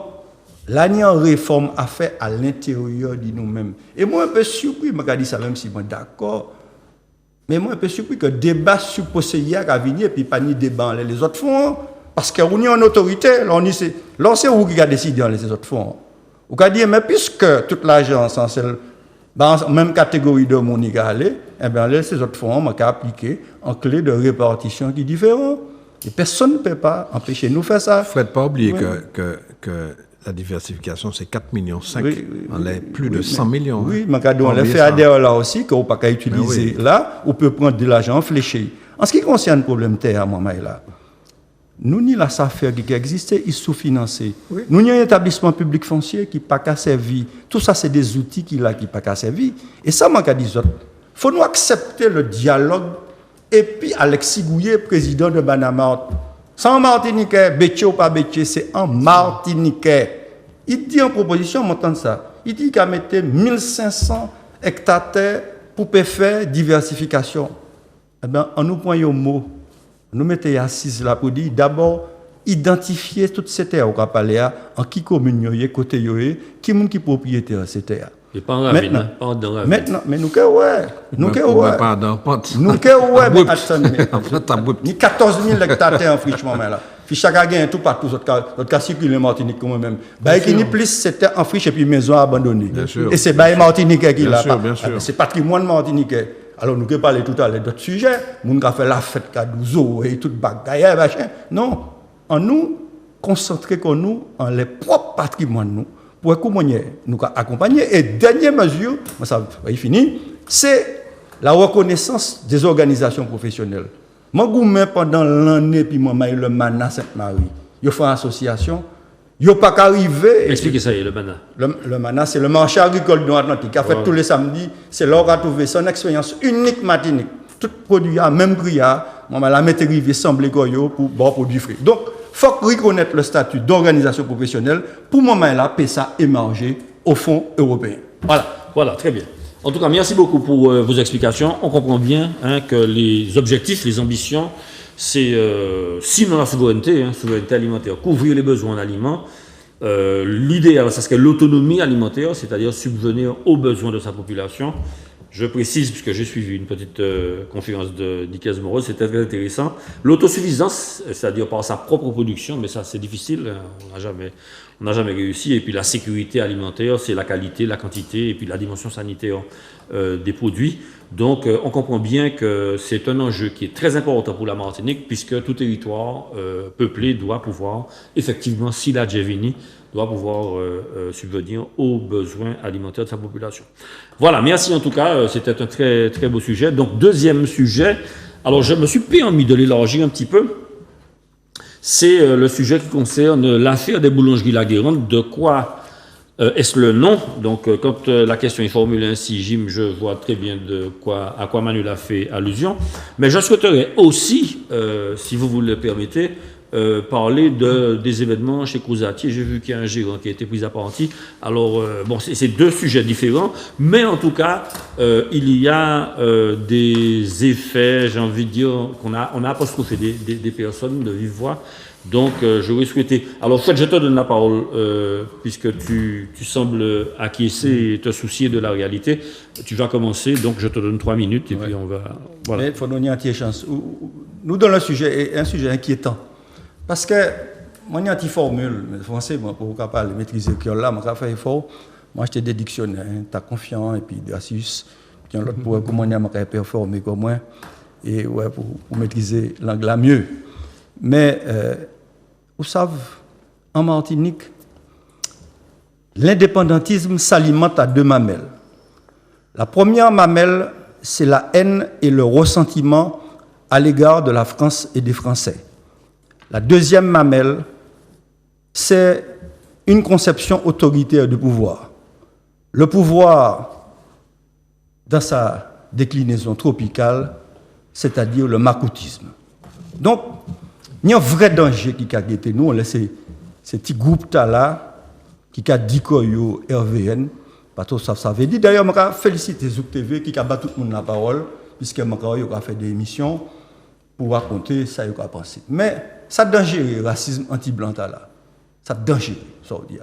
l'année en réforme a fait à l'intérieur de nous-mêmes. Et moi, un peu surpris, je dit ça même si je suis d'accord, mais moi, un peu surpris que le débat supposé hier a venu et puis pas ni débat les autres fonds, parce qu'on est en autorité, là, c'est où qui a décidé dans les autres fonds. Ou qui a dit, mais puisque toute l'argent essentielle, dans la même catégorie de monde qui aller, eh bien, ces autres fonds, on a appliqué en clé de répartition qui est différente. Et personne ne peut pas empêcher nous de faire ça. Il ne faut pas oublier que la diversification, c'est 4,5 millions. Oui, on a plus de 100 millions. Oui, mais on l'a fait adhérer là aussi, qu'on ne peut pas utiliser là, on peut prendre de l'argent fléché. En ce qui concerne le problème terre, moi, là, nous, ni la SAFER qui existe, ils sont sous-financés. Oui. Nous, il y a un établissement public foncier qui n'a pas qu'à servir. Tout ça, c'est des outils qui n'ont pas qu'à servir. Et ça, moi, je dis, il faut nous accepter le dialogue. Et puis, Alexis Gouillet, président de Banamart, sans Martiniquais, Bétier ou pas Bétier, c'est en Martiniquais. Il dit en proposition, on entend ça, il dit qu'il a mis 1500 hectares pour faire diversification. Eh bien, on nous prend un mot. Nous mettons assises là pour dire d'abord identifier toutes ces terres qu'on parle en qui commune y est côté y est qui monde qui propriétaire ces terres. Et pas en ravine, pas en ravine. Maintenant mais nous que ouais pas dans pente. nous que ouais mais attendez ni 14 000 hectares en frichement là puis chaque gagne tout partout notre cas circuler en Martinique quand même bah qui ni plus c'était en friche et puis maison abandonnée et c'est bail Martinique qui là c'est patrimoine martiniquais. Alors, nous avons parlé tout à l'heure d'autres sujets. Nous avons fait la fête Kadouzo et tout bagaille, machin. Non, en nous, concentrer qu'on nous, en les propres patrimoines, nous, pour accompagner, nous accompagner. Et dernière mesure, ça va y finir, c'est la reconnaissance des organisations professionnelles. Moi, pendant l'année, puis moi, le Mana Sainte-Marie, il fait une association. Il n'y a pas qu'arriver. Expliquez ça, le MANA. Le MANA, c'est le marché agricole de l'Atlantique. En fait, tous les samedis, c'est là qu'on a trouvé son expérience unique Martinique. Tout produit à même prix, la mettre arrivé semblé pour bon produit frais. Donc, il faut reconnaître le statut d'organisation professionnelle pour moi, là, ça émerger au fond européen. Voilà, très bien. En tout cas, merci beaucoup pour vos explications. On comprend bien que les objectifs, les ambitions, c'est sinon la souveraineté alimentaire, couvrir les besoins d'aliments. L'idéal, ça serait l'autonomie alimentaire, c'est-à-dire subvenir aux besoins de sa population. Je précise, puisque j'ai suivi une petite conférence de Nicaise Moreau, c'était très intéressant. L'autosuffisance, c'est-à-dire par sa propre production, mais ça c'est difficile, on n'a jamais réussi. Et puis la sécurité alimentaire, c'est la qualité, la quantité, et puis la dimension sanitaire des produits. Donc on comprend bien que c'est un enjeu qui est très important pour la Martinique, puisque tout territoire peuplé doit pouvoir, effectivement, s'il a Djevini, doit pouvoir subvenir aux besoins alimentaires de sa population. Voilà, merci en tout cas, c'était un très, très beau sujet. Donc, deuxième sujet, alors je me suis permis de l'élargir un petit peu, c'est le sujet qui concerne l'affaire des boulangeries La Guérande. De quoi est-ce le nom? Donc, quand la question est formulée ainsi, Jim, je vois très bien à quoi Manuel a fait allusion. Mais je souhaiterais aussi, si vous vous le permettez, parler des événements chez Cruzatier. J'ai vu qu'il y a un gérant qui a été pris à partie. Alors, bon, c'est deux sujets différents, mais en tout cas, il y a des effets, j'ai envie de dire, on a apostrophé des personnes de vive voix. Donc, j'aurais souhaité... Alors, je te donne la parole, puisque tu sembles acquiescer et te soucier de la réalité. Tu vas commencer, donc je te donne 3 minutes, et puis on va... Voilà. Mais il faut donner une chance. Nous, dans le sujet, un sujet inquiétant. Parce que, moi, il y a une formule, mais français, moi, pour capable maîtriser le cœur là, moi, je fais effort. Moi, j'étais des dictionnaires, t'as confiant, et puis des astuces. Puis, l'autre, pour comment on a performer comme moi, et ouais, pour maîtriser l'anglais mieux. Mais, vous savez, en Martinique, l'indépendantisme s'alimente à 2 mamelles. La première mamelle, c'est la haine et le ressentiment à l'égard de la France et des Français. La deuxième mamelle, c'est une conception autoritaire du pouvoir. Le pouvoir, dans sa déclinaison tropicale, c'est-à-dire le makoutisme. Donc, il y a un vrai danger qui a guetté nous. On laisse ces petits groupes-là qui a dit que RVN, parce que ça veut dire. D'ailleurs, je félicite Zouk TV qui a battu tout le monde la parole, puisque je a fait des émissions pour raconter ça qu'il a pensé. Mais ça danger, le racisme anti-blanc là. Ça danger, ça veut dire.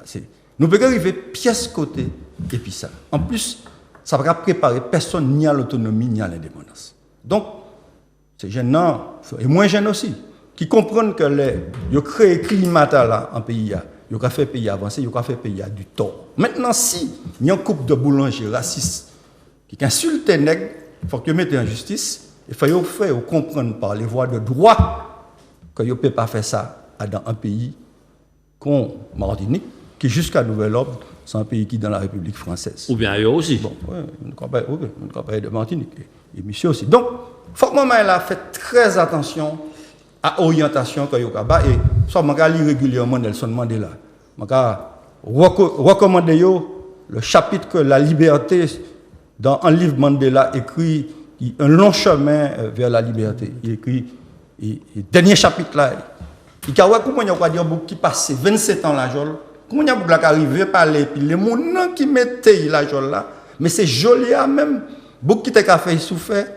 Nous pouvons arriver pièce côté et puis ça. En plus, ça va préparer personne ni à l'autonomie ni à l'indépendance. Donc, ces jeunes-là, et moins jeunes aussi, qui comprennent que ils ont créé le climat là en pays, ils ont fait le pays avancer, ils ont fait le pays du tort. Maintenant, si il y a un couple de boulangers racistes qui insultent les nègres, il faut qu'ils mettent en justice, il faut faire comprendre par les voies de droit qu'ils ne peuvent pas faire ça dans un pays comme Martinique, qui jusqu'à nouvel ordre, c'est un pays qui est dans la République française. Ou bien ailleurs aussi. Bon, oui, une campagne de Martinique, et monsieur aussi. Donc, il faut que maman a fait très attention à l'orientation que vous avez. Et soit je lis régulièrement Nelson Mandela. Je recommande le chapitre que la liberté, dans un livre Mandela, écrit un long chemin vers la liberté. Il écrit, le dernier chapitre là, il y a comment il y a qui passe 27 ans la jolle, comment il y a qui arrive à parler, puis les gens qui mettent la jolle là, mais c'est joli même, beaucoup qui t'a fait souffrir.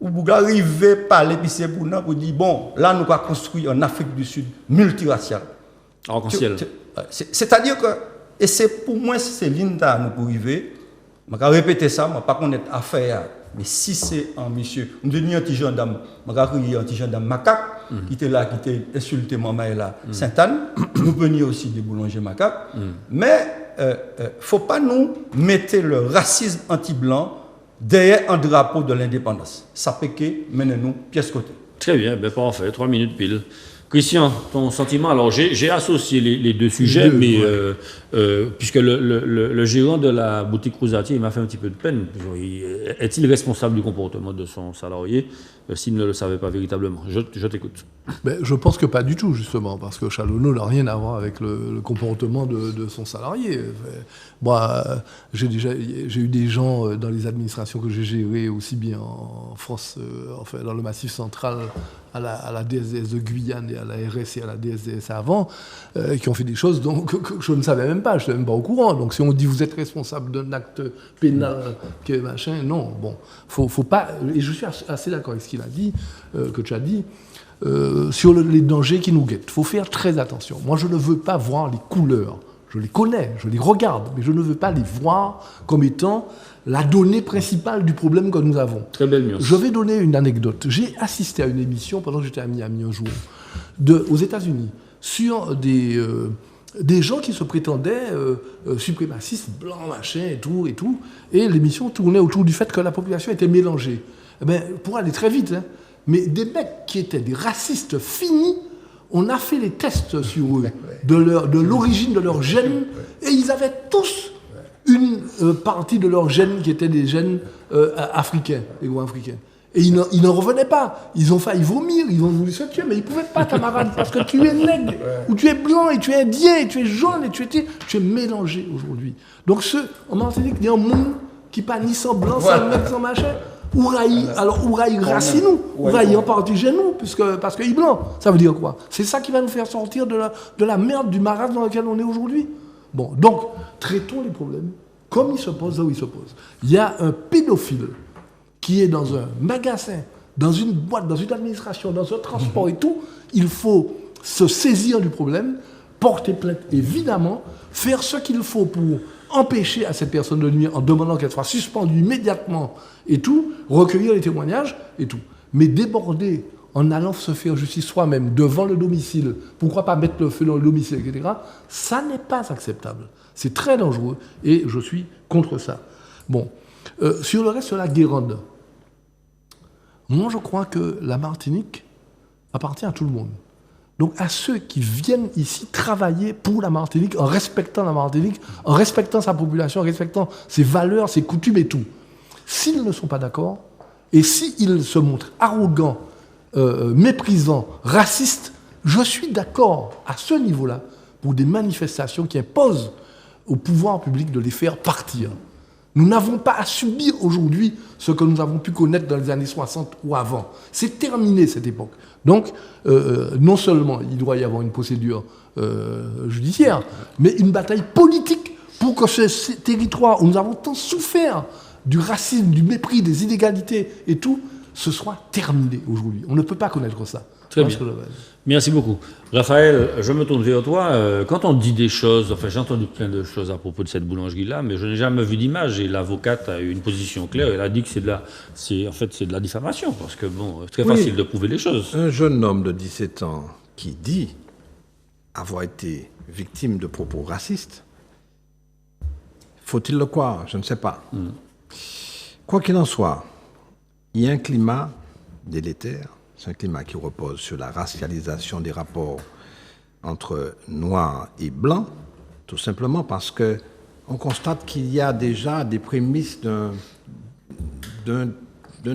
Ou vous arrivez à parler, puis c'est pour nous, pour dire, bon, là, nous allons construire en Afrique du Sud multiracial. Arc-en-ciel. C'est-à-dire que, et c'est pour moi, c'est l'INTA, nous pour arriver, je vais répéter ça, je ne vais pas connaître affaire, mais si c'est un monsieur, nous devons un petit gendarme, je vais crier un petit gendarme macaque, qui était là, qui était insulté, maman est là, Sainte-Anne, nous venons aussi des boulangers macaques, mais il ne faut pas nous mettre le racisme anti-blanc derrière un drapeau de l'indépendance. Ça peut que menez-nous pièce côté. Très bien, ben parfait, 3 minutes pile. Christian, ton sentiment? Alors, j'ai associé les deux sujets, mais puisque le gérant de la boutique Cruzatier, il m'a fait un petit peu de peine. Est-il responsable du comportement de son salarié s'il ne le savait pas véritablement? Je t'écoute. Ben, je pense que pas du tout, justement, parce que Chalono n'a rien à voir avec le comportement de son salarié. Moi, j'ai eu des gens dans les administrations que j'ai gérées, aussi bien en France, enfin, dans le Massif central, à la DSDS de Guyane et à la RS et à la DSDS avant, qui ont fait des choses que je ne savais même pas, je n'étais même pas au courant. Donc si on dit vous êtes responsable d'un acte pénal, que machin, non, bon, faut pas, et je suis assez d'accord avec ce qu'il a dit, que tu as dit, sur les dangers qui nous guettent. Il faut faire très attention. Moi, je ne veux pas voir les couleurs. Je les connais, je les regarde, mais je ne veux pas les voir comme étant la donnée principale du problème que nous avons. Très belle nuance. Je vais donner une anecdote. J'ai assisté à une émission pendant que j'étais à Miami un jour, aux États-Unis, sur des gens qui se prétendaient suprémacistes, blancs, machin, et tout, et l'émission tournait autour du fait que la population était mélangée. Eh bien, pour aller très vite, hein, mais des mecs qui étaient des racistes finis, on a fait les tests sur eux, de l'origine de leur gène, et ils avaient tous une partie de leur gène qui était des gènes africains, négro-africains. Et ils n'en revenaient pas. Ils ont failli vomir, ils ont voulu se tuer, mais ils ne pouvaient pas, camarade, parce que tu es nègre, ou tu es blanc, et tu es indien, et tu es jaune, et tu es mélangé aujourd'hui. Donc en Martinique, il y a un monde qui n'est pas ni sans blanc, sans mec, sans machin. Ouraï Racinou, Ouraï en partie chez nous, parce qu'il est blanc. Ça veut dire quoi? C'est ça qui va nous faire sortir de la merde, du marasme dans lequel on est aujourd'hui. Bon, donc, traitons les problèmes comme ils se posent là où ils se posent. Il y a un pédophile qui est dans un magasin, dans une boîte, dans une administration, dans un transport et tout. Il faut se saisir du problème, porter plainte évidemment, faire ce qu'il faut pour empêcher à cette personne de nuire en demandant qu'elle soit suspendue immédiatement et tout, recueillir les témoignages et tout. Mais déborder en allant se faire justice soi-même devant le domicile, pourquoi pas mettre le feu dans le domicile, etc., ça n'est pas acceptable. C'est très dangereux et je suis contre ça. Bon, sur le reste, sur la Guérande, moi je crois que la Martinique appartient à tout le monde. Donc à ceux qui viennent ici travailler pour la Martinique, en respectant la Martinique, en respectant sa population, en respectant ses valeurs, ses coutumes et tout. S'ils ne sont pas d'accord, et s'ils se montrent arrogants, méprisants, racistes, je suis d'accord à ce niveau-là pour des manifestations qui imposent au pouvoir public de les faire partir. Nous n'avons pas à subir aujourd'hui ce que nous avons pu connaître dans les années 60 ou avant. C'est terminé cette époque. Donc, non seulement il doit y avoir une procédure judiciaire, mais une bataille politique pour que ce territoire où nous avons tant souffert du racisme, du mépris, des inégalités et tout, ce soit terminé aujourd'hui. On ne peut pas connaître ça. Très bien. Merci beaucoup. Raphaël, je me tourne vers toi. Quand on dit des choses, enfin j'ai entendu plein de choses à propos de cette boulangerie-là, mais je n'ai jamais vu d'image et l'avocate a eu une position claire. Elle a dit que c'est de la diffamation, parce que bon, c'est très facile de prouver les choses. Un jeune homme de 17 ans qui dit avoir été victime de propos racistes, faut-il le croire? Je ne sais pas. Quoi qu'il en soit, il y a un climat délétère. C'est un climat qui repose sur la racialisation des rapports entre noirs et blancs, tout simplement parce que on constate qu'il y a déjà des prémices d'un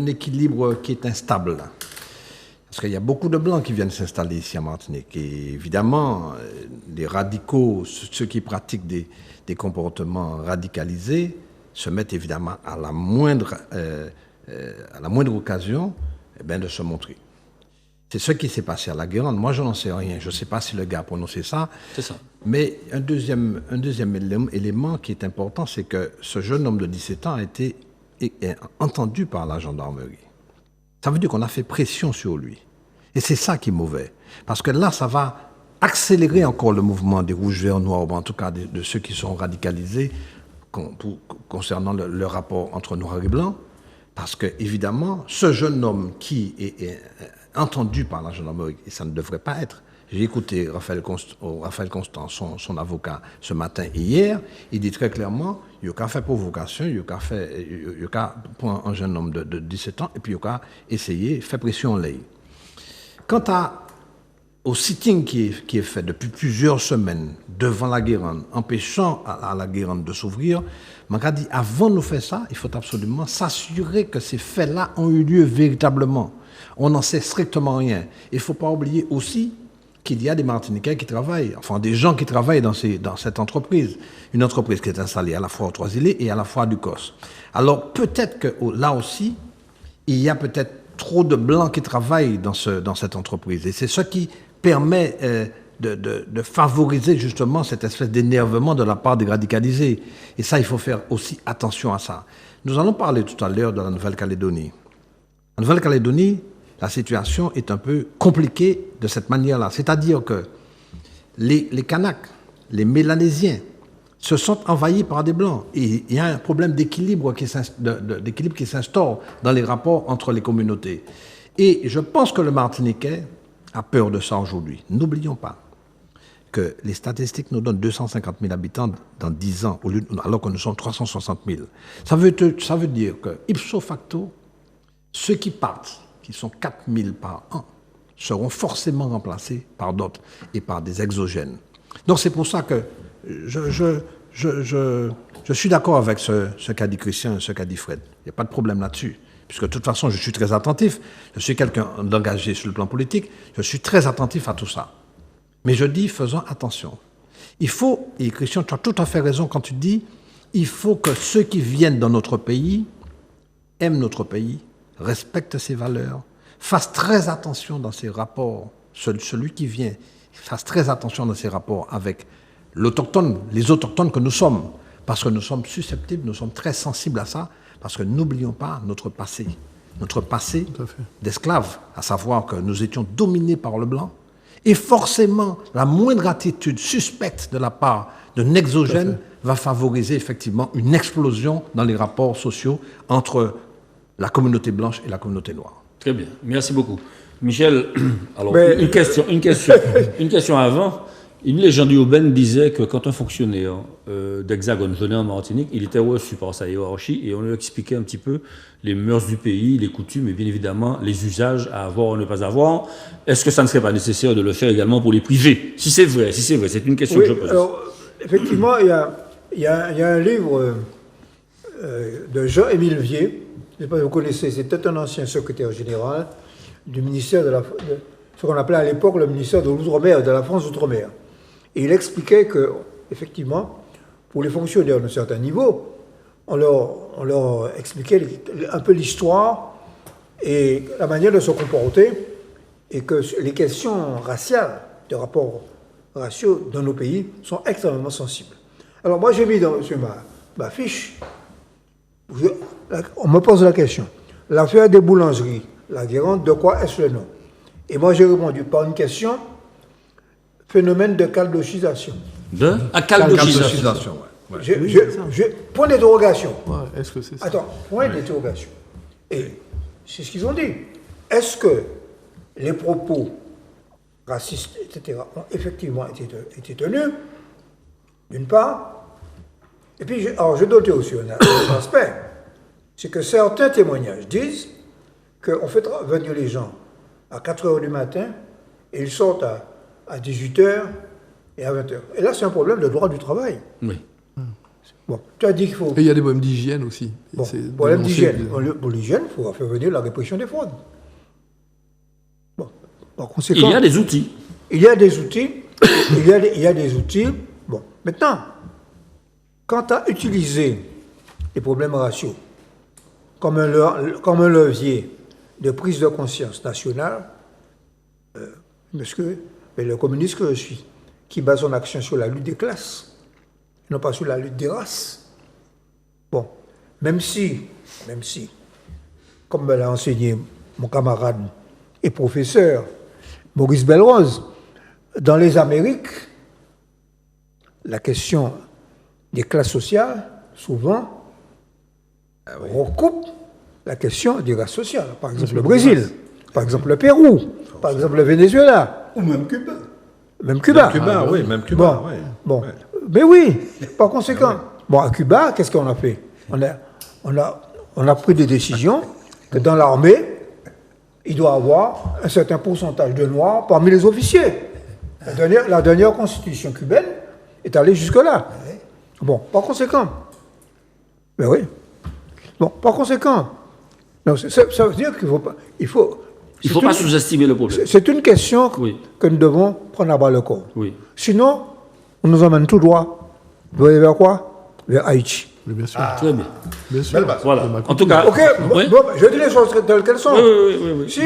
équilibre qui est instable. Parce qu'il y a beaucoup de blancs qui viennent s'installer ici en Martinique. Et évidemment, les radicaux, ceux qui pratiquent des comportements radicalisés, se mettent évidemment à la moindre occasion de se montrer. C'est ce qui s'est passé à la Guérande. Moi, je n'en sais rien. Je ne sais pas si le gars a prononcé ça. C'est ça. Mais un deuxième élément qui est important, c'est que ce jeune homme de 17 ans a été entendu par la gendarmerie. Ça veut dire qu'on a fait pression sur lui. Et c'est ça qui est mauvais. Parce que là, ça va accélérer encore le mouvement des rouges, verts, noirs, ou en tout cas de ceux qui sont radicalisés concernant le rapport entre noir et blanc. Parce que, évidemment, ce jeune homme qui est entendu par la gendarmerie, et ça ne devrait pas être. J'ai écouté Raphaël Constant, son avocat, ce matin et hier. Il dit très clairement, il n'y a qu'à faire provocation, il n'y a qu'à prendre un jeune homme de 17 ans, et puis il n'y a qu'à essayer, faire pression en l'air. Quant au sitting qui est fait depuis plusieurs semaines devant la Guérande, empêchant à la Guérande de s'ouvrir, Maka dit, avant de nous faire ça, il faut absolument s'assurer que ces faits-là ont eu lieu véritablement. On n'en sait strictement rien. Il ne faut pas oublier aussi qu'il y a des Martiniquais qui travaillent, enfin des gens qui travaillent dans cette entreprise. Une entreprise qui est installée à la fois aux Trois-Îlets et à la fois à Ducos. Alors peut-être que là aussi, il y a peut-être trop de Blancs qui travaillent dans cette entreprise. Et c'est ce qui permet de favoriser justement cette espèce d'énervement de la part des radicalisés. Et ça, il faut faire aussi attention à ça. Nous allons parler tout à l'heure de la Nouvelle-Calédonie. En Nouvelle-Calédonie, la situation est un peu compliquée de cette manière-là. C'est-à-dire que les Kanaks, les Mélanésiens, se sont envahis par des Blancs. Et il y a un problème d'équilibre qui s'instaure dans les rapports entre les communautés. Et je pense que le Martiniquais a peur de ça aujourd'hui. N'oublions pas que les statistiques nous donnent 250 000 habitants dans 10 ans, alors que nous sommes 360 000. Ça veut dire que, ipso facto, ceux qui partent, qui sont 4 000 par an, seront forcément remplacés par d'autres et par des exogènes. Donc c'est pour ça que je suis d'accord avec ce qu'a dit Christian et ce qu'a dit Fred. Il n'y a pas de problème là-dessus. Puisque de toute façon, je suis très attentif. Je suis quelqu'un d'engagé sur le plan politique. Je suis très attentif à tout ça. Mais je dis, faisons attention. Il faut, et Christian, tu as tout à fait raison quand tu dis, il faut que ceux qui viennent dans notre pays aiment notre pays, respecte ses valeurs, fasse très attention dans ses rapports, celui qui vient, fasse très attention dans ses rapports avec l'autochtone, les autochtones que nous sommes, parce que nous sommes susceptibles, nous sommes très sensibles à ça, parce que n'oublions pas notre passé d'esclaves, à savoir que nous étions dominés par le blanc, et forcément, la moindre attitude suspecte de la part d'un exogène va favoriser effectivement une explosion dans les rapports sociaux entre la communauté blanche et la communauté noire. Très bien, merci beaucoup. Michel, alors Mais- une question avant. Une légende urbaine disait que quand un fonctionnaire d'Hexagone venait en Martinique, il était reçu par sa hiérarchie et on lui expliquait un petit peu les mœurs du pays, les coutumes et bien évidemment les usages à avoir ou ne pas avoir. Est-ce que ça ne serait pas nécessaire de le faire également pour les privés? Si c'est vrai, c'est une question Oui, que je pose. alors, effectivement, il y a un livre de Jean-Émile Vier, je ne sais pas si vous connaissez, c'était un ancien secrétaire général du ministère de ce qu'on appelait à l'époque le ministère de l'Outre-mer, de la France Outre-mer. Et il expliquait que, effectivement, pour les fonctionnaires d'un certain niveau, on leur expliquait un peu l'histoire et la manière de se comporter, et que les questions raciales, de rapports raciaux dans nos pays, sont extrêmement sensibles. Alors moi, j'ai mis sur ma fiche, on me pose la question, l'affaire des boulangeries, la Guérande, de quoi est-ce le nom? Et moi, j'ai répondu par une question, phénomène de caldochisation. Calcification, ouais. Point d'interrogation. Ouais, est-ce que c'est ça? Attends, point d'interrogation. Et c'est ce qu'ils ont dit. Est-ce que les propos racistes, etc., ont effectivement été tenus, d'une part, et puis, je notais aussi un aspect, c'est que certains témoignages disent qu'on fait venir les gens à 4 heures du matin et ils sortent à 18 heures et à 20 heures. Et là, c'est un problème de droit du travail. Oui. Bon, tu as dit qu'il faut... Et il y a des problèmes d'hygiène aussi. Bon, C'est problème dénoncé d'hygiène. que- Pour l'hygiène, il faut faire venir la répression des fraudes. Bon, par conséquent... Il y a des outils. Il y a des outils. il y a des outils. Bon, maintenant, quant à utiliser les problèmes raciaux comme un levier de prise de conscience nationale, mais le communiste que je suis, qui base son action sur la lutte des classes, non pas sur la lutte des races. Bon, même si, comme me l'a enseigné mon camarade et professeur Maurice Belrose, dans les Amériques, la question des classes sociales, souvent, recoupe la question des races sociales. Par exemple, le Brésil, par exemple, le Pérou, par exemple, le Venezuela, Ou même Cuba. même Cuba. Même Cuba, oui. Bon, mais oui, par conséquent. Bon, à Cuba, qu'est-ce qu'on a fait? On a pris des décisions que dans l'armée, il doit y avoir un certain pourcentage de Noirs parmi les officiers. La dernière constitution cubaine est allée jusque-là. Bon, par conséquent. Ben oui. Bon, par conséquent. Non, ça veut dire qu'il faut pas. Il ne faut pas sous-estimer le problème. C'est une question Oui. que nous devons prendre à bas le corps. Oui. Sinon, on nous emmène tout droit. Vous voyez vers quoi? Vers Haïti. Mais bien sûr. Très bien. Bien sûr. Belle base. Voilà. De ma En tout cas, Ok, oui. bon, je dis les choses telles qu'elles sont. Oui. Si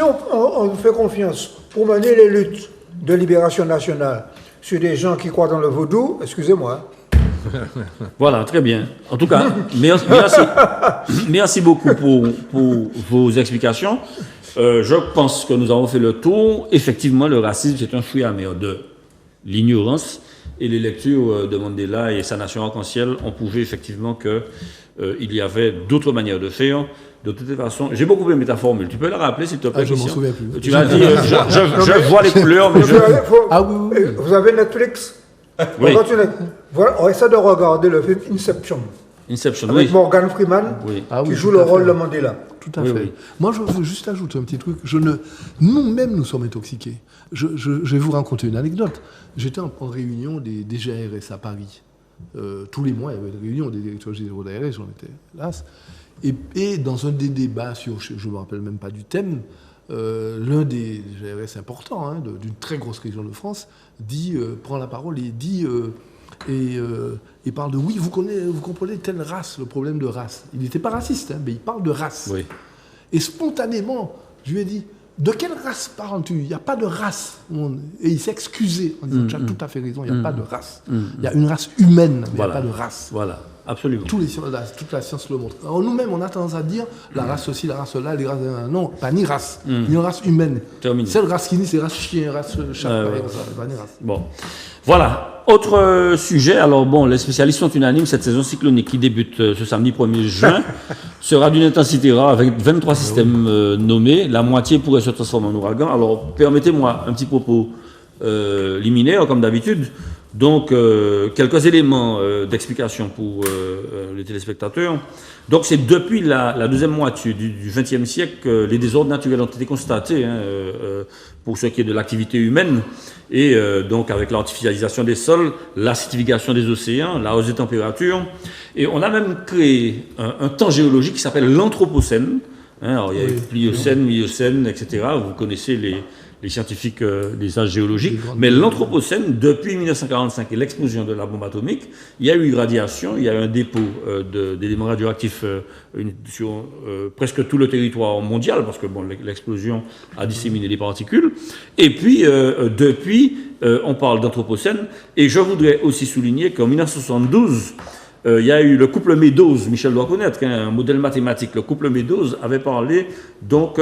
on fait confiance pour mener les luttes de libération nationale sur des gens qui croient dans le vaudou, excusez-moi. Voilà, très bien. En tout cas, merci beaucoup pour vos explications. Je pense que nous avons fait le tour. Effectivement, le racisme, c'est un fruit amer de l'ignorance. Et les lectures de Mandela et sa nation arc-en-ciel ont prouvé effectivement qu'il y avait d'autres manières de faire. De toute façon, j'ai beaucoup aimé ta formule. Tu peux la rappeler, s'il te plaît, Je m'en Christian? souviens plus. Tu m'as dit, je vois les couleurs, mais Ah oui. Vous avez Netflix? Oui. Voilà, on essaie de regarder le film Inception Inception, avec oui. Morgan Freeman Oui. Ah oui, qui joue tout le à rôle fait. de Mandela. Tout à Oui, fait. oui. Moi, je veux juste ajouter un petit truc. Nous-mêmes, nous sommes intoxiqués. Je vais vous raconter une anecdote. J'étais en réunion des GRS à Paris. Tous les mois, il y avait une réunion des directeurs généraux d'ARS, j'en étais las. Et dans un des débats sur, je ne me rappelle même pas du thème, l'un des GRS importants, d'une très grosse région de France, prend la parole et dit Et il parle de, oui, vous comprenez telle race, le problème de race. Il n'était pas raciste, hein, mais il parle de race. Oui. Et spontanément, je lui ai dit, de quelle race parles-tu? Il n'y a pas de race. Et il s'est excusé en disant, tu as tout à fait raison, il n'y a pas de race. Il y a une race humaine, mais il n'y a pas de race. Voilà, absolument. Toute la science le montre. Alors nous-mêmes, on a tendance à dire la race ceci, la race là, les races... Non, pas ni race, ni une race humaine. Terminé. Seule race qui nie, c'est race chien, race chat, pas ni race. Bon, voilà. Autre sujet, alors bon, les spécialistes sont unanimes, cette saison cyclonique qui débute ce samedi 1er juin sera d'une intensité rare avec 23 systèmes nommés, la moitié pourrait se transformer en ouragan. Alors permettez-moi un petit propos liminaire comme d'habitude. Donc quelques éléments d'explication pour les téléspectateurs. Donc c'est depuis la deuxième moitié du XXe siècle que les désordres naturels ont été constatés pour ce qui est de l'activité humaine. Et donc avec l'artificialisation des sols, l'acidification des océans, la hausse des températures. Et on a même créé un temps géologique qui s'appelle l'Anthropocène. Alors il y a Pliocène, Miocène, etc. Vous connaissez les scientifiques des âges géologiques. Mais l'Anthropocène, depuis 1945 et l'explosion de la bombe atomique, il y a eu irradiation, il y a eu un dépôt d'éléments radioactifs sur presque tout le territoire mondial, parce que bon, l'explosion a disséminé les particules. Et puis, depuis, on parle d'Anthropocène. Et je voudrais aussi souligner qu'en 1972, il y a eu le couple Meadows, Michel doit connaître, un modèle mathématique. Le couple Meadows avait parlé, donc...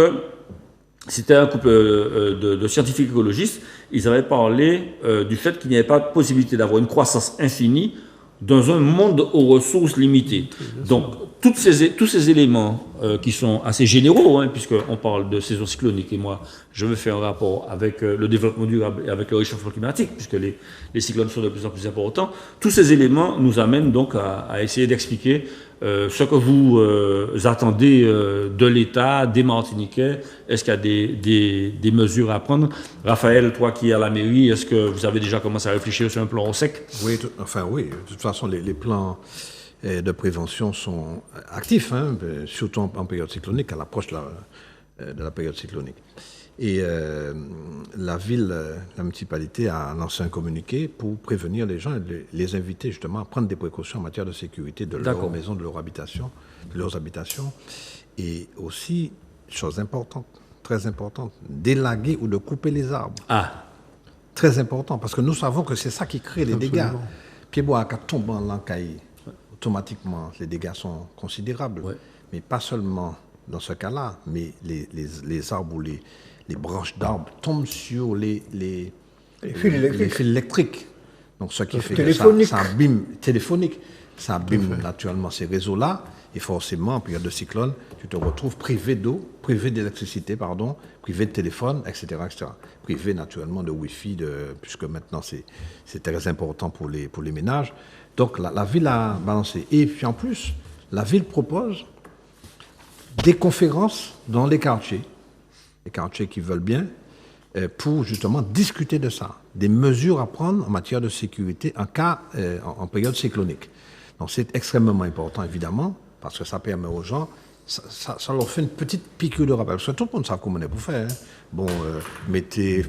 c'était un couple de scientifiques écologistes. Ils avaient parlé du fait qu'il n'y avait pas de possibilité d'avoir une croissance infinie dans un monde aux ressources limitées. Donc, tous ces éléments qui sont assez généraux, puisqu'on parle de saison cyclonique, et moi, je veux faire un rapport avec le développement durable et avec le réchauffement climatique, puisque les cyclones sont de plus en plus importants, tous ces éléments nous amènent donc à essayer d'expliquer ce que vous attendez de l'État, des Martiniquais. Est-ce qu'il y a des mesures à prendre? Raphaël, toi qui es à la mairie, est-ce que vous avez déjà commencé à réfléchir sur un plan au sec? Oui, oui. De toute façon, les plans de prévention sont actifs, surtout en période cyclonique, à l'approche de la période cyclonique. Et la ville, la municipalité a lancé un communiqué pour prévenir les gens et les inviter justement à prendre des précautions en matière de sécurité de leur maison, de leurs habitations. Et aussi, chose importante, très importante, d'élaguer ou de couper les arbres. Ah. Très important, parce que nous savons que c'est ça qui crée les dégâts. Pied-bois à tomber en l'encaille, automatiquement, les dégâts sont considérables. Ouais. Mais pas seulement dans ce cas-là, mais les arbres ou les branches d'arbres tombent sur les fils électriques. Donc, ce qui fait que ça abîme, téléphonique, ça abîme naturellement ces réseaux-là. Et forcément, en période de cyclone, tu te retrouves privé d'eau, privé d'électricité, privé de téléphone, etc., etc. Privé naturellement de Wi-Fi, puisque maintenant c'est très important pour les ménages. Donc, la ville a balancé. Et puis en plus, la ville propose des conférences dans les quartiers qui veulent bien, pour justement discuter de ça, des mesures à prendre en matière de sécurité en période cyclonique. Donc c'est extrêmement important, évidemment, parce que ça permet aux gens, ça leur fait une petite piqûre de rappel. Parce que tout le monde sait comment on est pour faire. Bon, mettez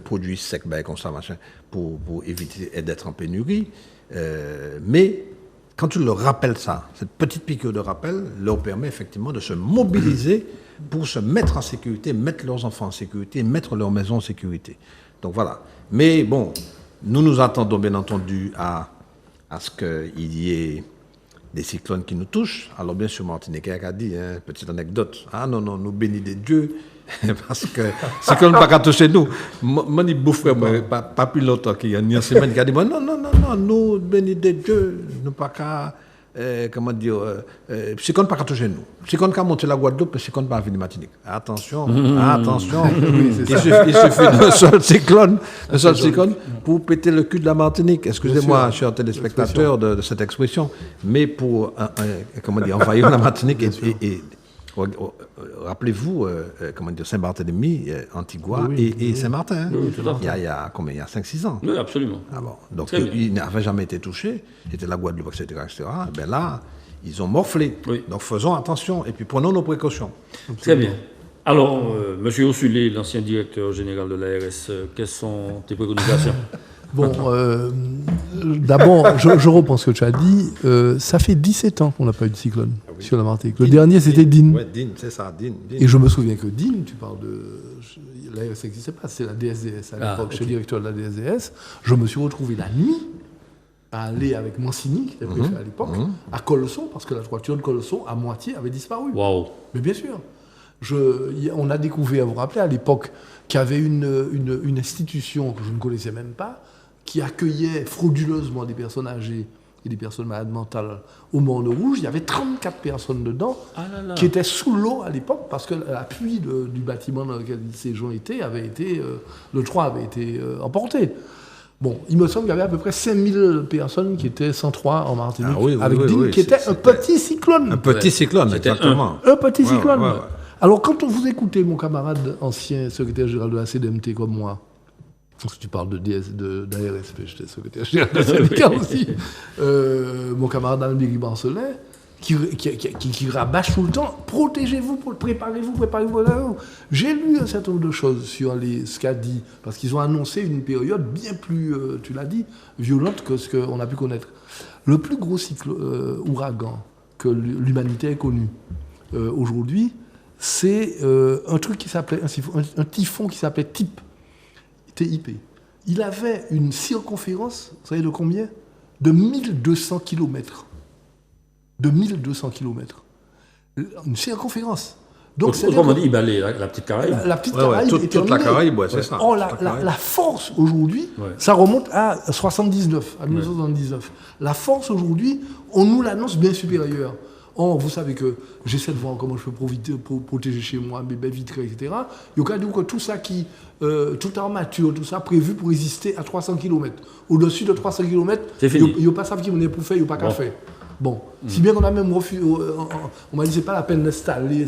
produits secs, comme ça, machin, pour éviter d'être en pénurie. Mais quand tu leur rappelles ça, cette petite piqûre de rappel leur permet effectivement de se mobiliser pour se mettre en sécurité, mettre leurs enfants en sécurité, mettre leur maison en sécurité. Donc voilà. Mais bon, nous attendons bien entendu à ce qu'il y ait des cyclones qui nous touchent. Alors bien sûr, Martinique a dit, petite anecdote, non, nous bénis des dieux, parce que cyclone pas qu'à toucher nous. Moi, je bouffe, pas plus longtemps qu'il y a une semaine qui a dit, non, nous bénis des dieux, nous pas qu'à... cyclone pas qu'à toucher nous. Cyclone qu'à monter la Guadeloupe, cyclone pas à venir Martinique. Attention. Il suffit d'un seul cyclone pour péter le cul de la Martinique. Excusez-moi, chers téléspectateurs, de cette expression, mais pour envahir la Martinique et rappelez-vous, Saint-Barthélemy, Antigua et Saint-Martin. Oui, il y a combien? Il y a 5-6 ans. Oui, absolument. Ah bon. Donc, ils n'avaient jamais été touchés. C'était la Guadeloupe, etc. Ben là, ils ont morflé. Oui. Donc, faisons attention et puis prenons nos précautions. Très bien. Alors, Monsieur Ossulé, l'ancien directeur général de l'ARS, quelles sont tes préconisations? Bon, D'abord, je reprends ce que tu as dit. Ça fait 17 ans qu'on n'a pas eu de cyclone sur la Martinique. Le dernier, c'était Dean. Oui, Dean, c'est ça, Dean. Et je me souviens que Dean, tu parles de... L'ARS n'existait pas, c'était la DSDS à l'époque. J'étais directeur de la DSDS. Je me suis retrouvé la nuit à aller avec Mancini, qui était préfet à l'époque, à Colson, parce que la toiture de Colson, à moitié, avait disparu. Waouh. Mais bien sûr. On a découvert, vous vous rappelez, à l'époque, qu'il y avait une institution que je ne connaissais même pas, qui accueillait frauduleusement des personnes âgées et des personnes malades mentales au Morne Rouge. Il y avait 34 personnes dedans qui étaient sous l'eau à l'époque, parce que l'appui du bâtiment dans lequel ces gens étaient le toit avait été emporté. Bon, il me semble qu'il y avait à peu près 5000 personnes qui étaient sans toit en Martinique, avec Dean, qui était un petit cyclone. Un petit cyclone, exactement. Un petit cyclone. Ouais. Alors, quand vous écoutez mon camarade ancien secrétaire général de la CDMT comme moi, parce que tu parles d'ARSP, j'étais secrétaire général de la syndicat aussi, mon camarade Albéric Barcelet, qui rabâche tout le temps, protégez-vous, préparez-vous. J'ai lu un certain nombre de choses sur ce qu'a dit, parce qu'ils ont annoncé une période bien plus, tu l'as dit, violente que ce qu'on a pu connaître. Le plus gros ouragan que l'humanité ait connu aujourd'hui, c'est un truc qui s'appelait, un typhon qui s'appelait TIP. Il avait une circonférence, vous savez de combien ? De 1200 km. De 1200 km. Une circonférence. Donc, autrement dit, il balait la petite Caraïbe. La petite Caraïbe est toute la Caraïbe, c'est ça. Or, la force aujourd'hui, ça remonte à 1979. La force aujourd'hui, on nous l'annonce bien supérieure. Or, vous savez que j'essaie de voir comment je peux protéger chez moi, mes baies vitrées, etc. Il y a que tout ça toute armature, tout ça prévu pour résister à 300 km. Au-dessus de 300 km, il n'y a pas ça qui est pour faire, il n'y a pas qu'à faire. Bon, si bien qu'on a même refusé, on m'a dit c'est pas la peine d'installer,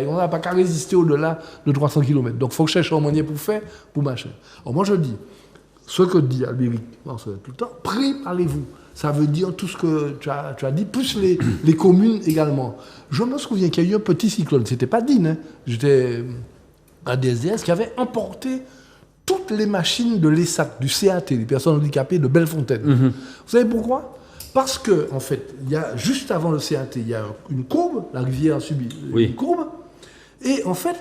on n'a pas qu'à résister au-delà de 300 km. Donc il faut que je cherche un moyen pour faire, pour machin. Alors moi je dis, ce que dit Albéric tout le temps, préparez-vous. Ça veut dire tout ce que tu as dit, plus les communes également. Je me souviens qu'il y a eu un petit cyclone, c'était pas Dean, hein. J'étais à DSDS, qui avait emporté toutes les machines de l'ESAT, du CAT, les personnes handicapées de Bellefontaine. Vous savez pourquoi ? Parce que, en fait, juste avant le CAT, il y a une courbe, la rivière a subi une courbe, et en fait,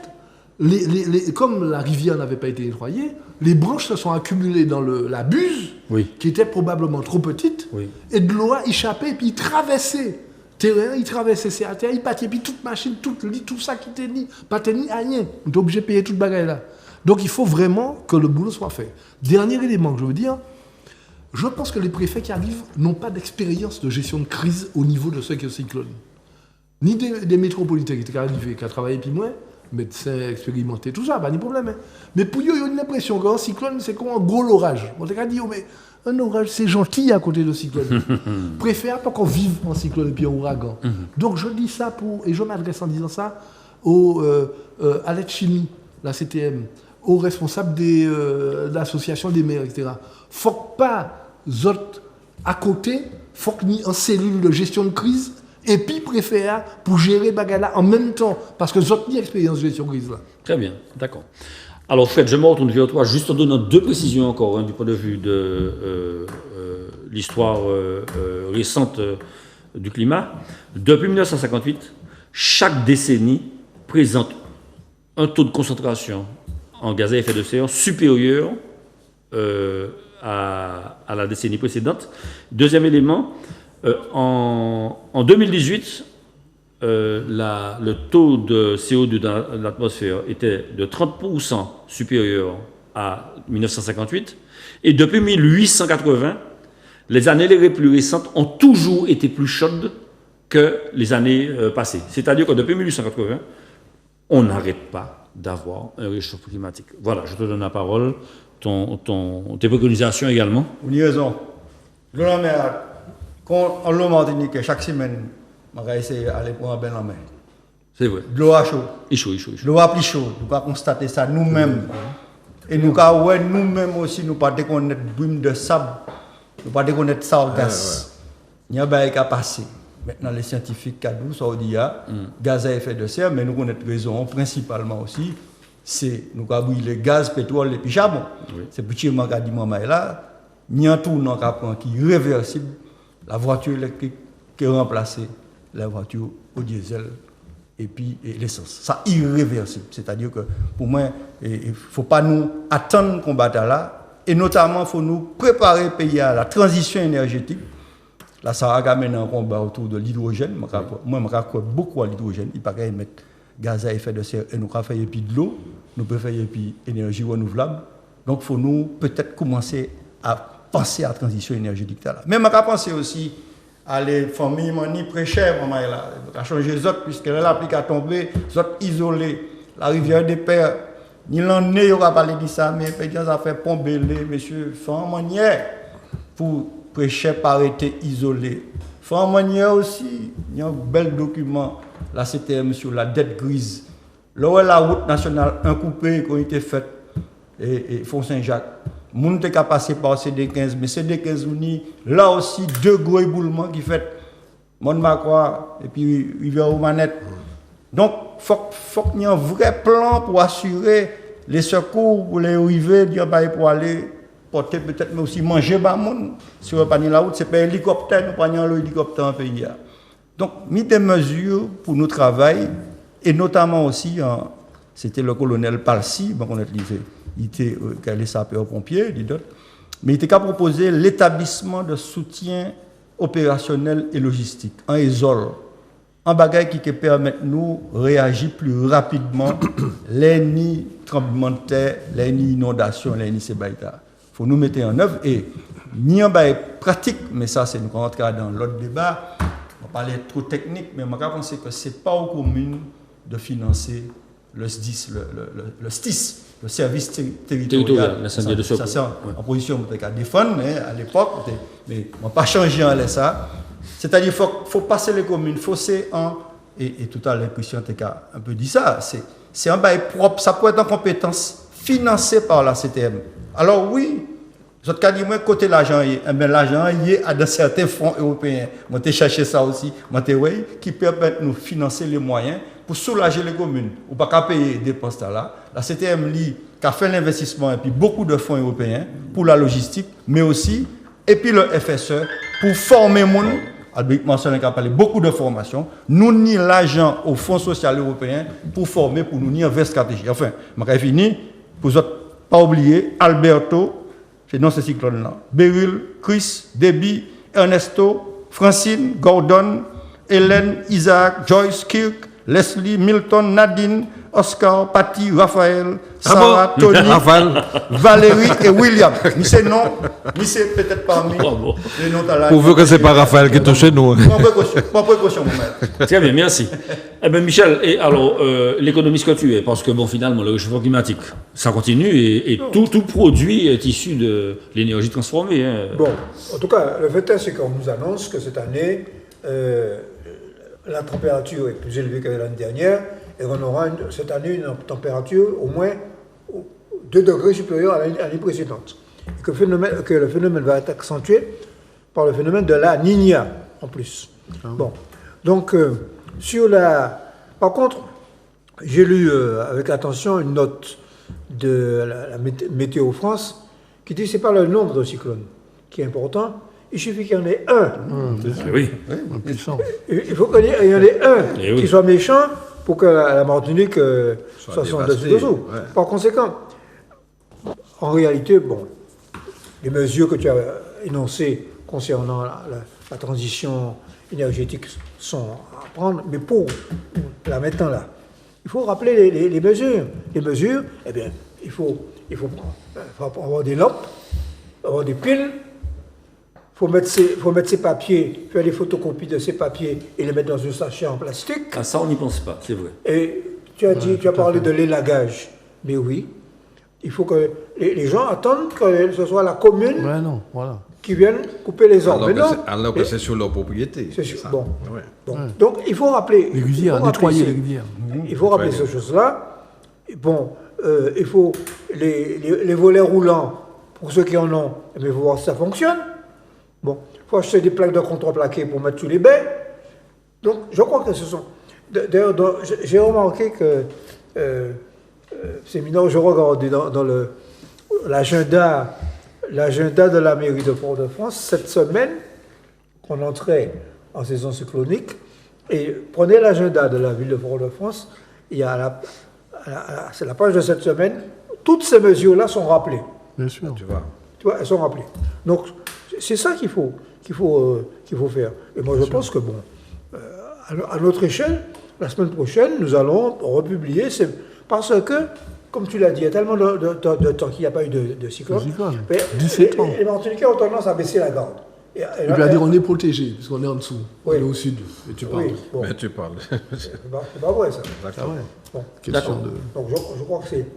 comme la rivière n'avait pas été nettoyée, les branches se sont accumulées dans la buse, qui était probablement trop petite, et de l'eau a échappé, et puis il traversait terrain, il traversait CAT, il partait, puis toute machine, tout ça qui était pas tenu à rien. On est obligé de payer toute bagaille là. Donc il faut vraiment que le boulot soit fait. Dernier élément que je veux dire, je pense que les préfets qui arrivent n'ont pas d'expérience de gestion de crise au niveau de ceux qui cyclone. Ni des métropolitains qui étaient arrivés, qui ont travaillé puis moi, médecins expérimentés, tout ça, pas de problème. Hein. Mais pour eux, il y a une impression qu'un cyclone, c'est comme un gros orage. On t'a dit, mais un orage, c'est gentil à côté de cyclone. Préfère pas qu'on vive en cyclone et puis en ouragan. Donc je dis ça et je m'adresse en disant ça à l'aide chimie, la CTM, aux responsables de l'association des maires, etc. Faut pas autres à côté, faut qu'il y ait une cellule de gestion de crise et puis préfère pour gérer bagala en même temps, parce que autres n'y expérience de gestion de crise là. Très bien, d'accord. Alors Fred, je me retourne vers toi juste en donnant deux précisions encore du point de vue de l'histoire récente du climat. Depuis 1958, chaque décennie présente un taux de concentration en gaz à effet de serre supérieur à la décennie précédente. Deuxième élément, en 2018, le taux de CO2 dans l'atmosphère était de 30% supérieur à 1958. Et depuis 1880, les années les plus récentes ont toujours été plus chaudes que les années passées. C'est-à-dire que depuis 1880, on n'arrête pas d'avoir un réchauffement climatique. Voilà, je te donne la parole, tes préconisations également. Vous avez raison. Quand on l'a Martinique, chaque semaine, on va essayer d'aller pour un bain en mer. C'est vrai. L'eau a chaud. Il chaud. L'eau a plus chaud. Nous avons constaté ça nous-mêmes. Et nous avons nous-mêmes aussi, nous pas déconnaître brume de sable, nous pas déconnaître sargasse. Il y a un bail qui a passé. Maintenant, les scientifiques qui ont dit ça, dit gaz à effet de serre, mais nous connaissons raison principalement aussi, c'est nous avons brûlé gaz, pétrole et puis charbon. C'est petit moment qu'a dit maman là, il y a un tournant qui est réversible, la voiture électrique qui est remplacée la voiture au diesel et puis l'essence. Ça irréversible. C'est-à-dire que pour moi, il ne faut pas nous attendre combattre là, et notamment il faut nous préparer le pays à la transition énergétique. Là, ça a amené un combat autour de l'hydrogène. Moi, je crois beaucoup à l'hydrogène. Il ne peut pas mettre gaz à effet de serre et nous pouvons faire de l'eau, nous pouvons faire énergie renouvelable. Donc, il faut nous peut-être commencer à penser à la transition énergétique. Là. Mais je pense aussi à les familles qui prêchent, à changer les autres, puisque là, l'applique à tomber, les autres isolés, la rivière des Pères, ni l'année, il aura parlé de ça, mais ça fait pombélé, monsieur, sans manière pour prêcher par été isolé. Sans manière aussi, il y a un bel document, la CTM sur la dette grise. Là où la route nationale, un coupé qui a été fait, et Font-Saint-Jacques. Moun te ka passé par CD15, mais CD15 là aussi deux gros éboulements qui fait Monde Macrois et puis Rivière aux Manettes. Donc faut qu'il y ait un vrai plan pour assurer les secours pour les arriver pour aller porter peut-être mais aussi manger bas monde sur la route, c'est pas hélicoptère, nous prenons l'hélicoptère en pays. Donc mis des mesures pour nous travailler et notamment aussi c'était le colonel Palsy, bon on a livré. Il était les sapeurs-pompiers, mais il était qu'à proposer l'établissement de soutien opérationnel et logistique, en ESOL, un bagage qui permet de nous réagir plus rapidement, les nids tremblements de terre, les nids inondations, les nids sébaïta. Il faut nous mettre en œuvre et ni un bagage pratique, mais ça c'est nous rentre dans l'autre débat, on parlait trop technique, mais je pense que ce n'est pas aux communes de financer le SDIS, le STIS. Le service territorial, l'incendie de secours. Ça c'est en position pour défendre, mais à l'époque, mais on n'a pas changé en laisse ça. C'est-à-dire qu'il faut passer les communes, fausser en, et tout à l'heure, Christian Teka un peu dit ça, c'est un bail propre, ça peut être en compétence financée par la CTM. Alors oui, je te dis, moi, côté l'argent, l'argent est à certains fonds européens. Moi, j'ai cherché ça aussi, qui permettent de nous financer les moyens pour soulager les communes. Ou pas qu'à payer des dépenses là. La CTM qui a fait l'investissement et puis beaucoup de fonds européens pour la logistique, mais aussi, et puis le FSE pour former les gens. Albert mentionné qu'il a parlé beaucoup de formation. Nous ni l'argent au Fonds social européen pour former, pour nous ni une vraie stratégie. Enfin, je fini, pour ne pas oublier, Alberto, c'est dans ce cyclone-là. Beryl, Chris, Debbie, Ernesto, Francine, Gordon, Hélène, Isaac, Joyce, Kirk, Leslie, Milton, Nadine, Oscar, Patty, Raphaël, Sarah, Tony, Valérie et William. Mais c'est non, mais c'est peut-être parmi les noms à la. Pourvu que ce n'est pas Raphaël qui est chez nous. Pas précaution, mon maître. Très bien, merci. Eh bien, Michel, et alors, l'économiste que tu es, parce que bon, finalement, le réchauffement climatique, ça continue et tout produit est issu de l'énergie transformée. Hein. Bon, en tout cas, le fait est, c'est qu'on nous annonce que cette année, la température est plus élevée que l'année dernière et on aura cette année une température au moins 2 degrés supérieure à l'année précédente. Et que le phénomène va être accentué par le phénomène de la Niña en plus. Bon, donc par contre, j'ai lu avec attention une note de la Météo France qui dit que ce n'est pas le nombre de cyclones qui est important. Il suffit qu'il y en ait un. Oui. Il faut qu'il y en ait un qui soit méchant pour que la Martinique soit en dessous. Ouais. Par conséquent, en réalité, bon, les mesures que tu as énoncées concernant la transition énergétique sont à prendre, mais pour la mettre là, il faut rappeler les mesures. Les mesures, eh bien, il faut avoir des lampes, avoir des piles. Faut mettre ces papiers, faire des photocopies de ces papiers et les mettre dans un sachet en plastique. Ah, ça, on n'y pense pas, c'est vrai. Et tu as parlé de l'élagage. Mais oui, il faut que les gens attendent que ce soit la commune qui vienne couper les arbres. Alors que c'est sur leur propriété. C'est sûr. Bon. Ouais. Bon. Donc, il faut rappeler... Les rivières, nettoyer les rivières. Il faut rappeler ces choses-là. Bon, il faut les volets roulants, pour ceux qui en ont, il faut voir si ça fonctionne. Bon, il faut acheter des plaques de contreplaqué pour mettre sous les baies. Donc, je crois que ce sont... D'ailleurs, j'ai remarqué que... c'est mineur, je regarde dans l'agenda l'agenda de la mairie de Port-de-France cette semaine, qu'on entrait en saison cyclonique, et prenez l'agenda de la ville de Port-de-France, il y a c'est la page de cette semaine, toutes ces mesures-là sont rappelées. Bien sûr. Tu vois. Tu vois, elles sont rappelées. Donc, c'est ça qu'il faut faire. Et moi, je pense que, bon, à notre échelle, la semaine prochaine, nous allons republier, parce que, comme tu l'as dit, il y a tellement de temps qu'il n'y a pas eu de cyclone. 17 ans. Les Martiniquais ont tendance à baisser la garde. Et puis à dire on est protégé, puisqu'on est en dessous, Oui. on est au sud, et tu parles. Oui, bon, Mais tu parles. c'est pas vrai, ça. Ah ouais. Bon. Question de... Donc, je crois que c'est...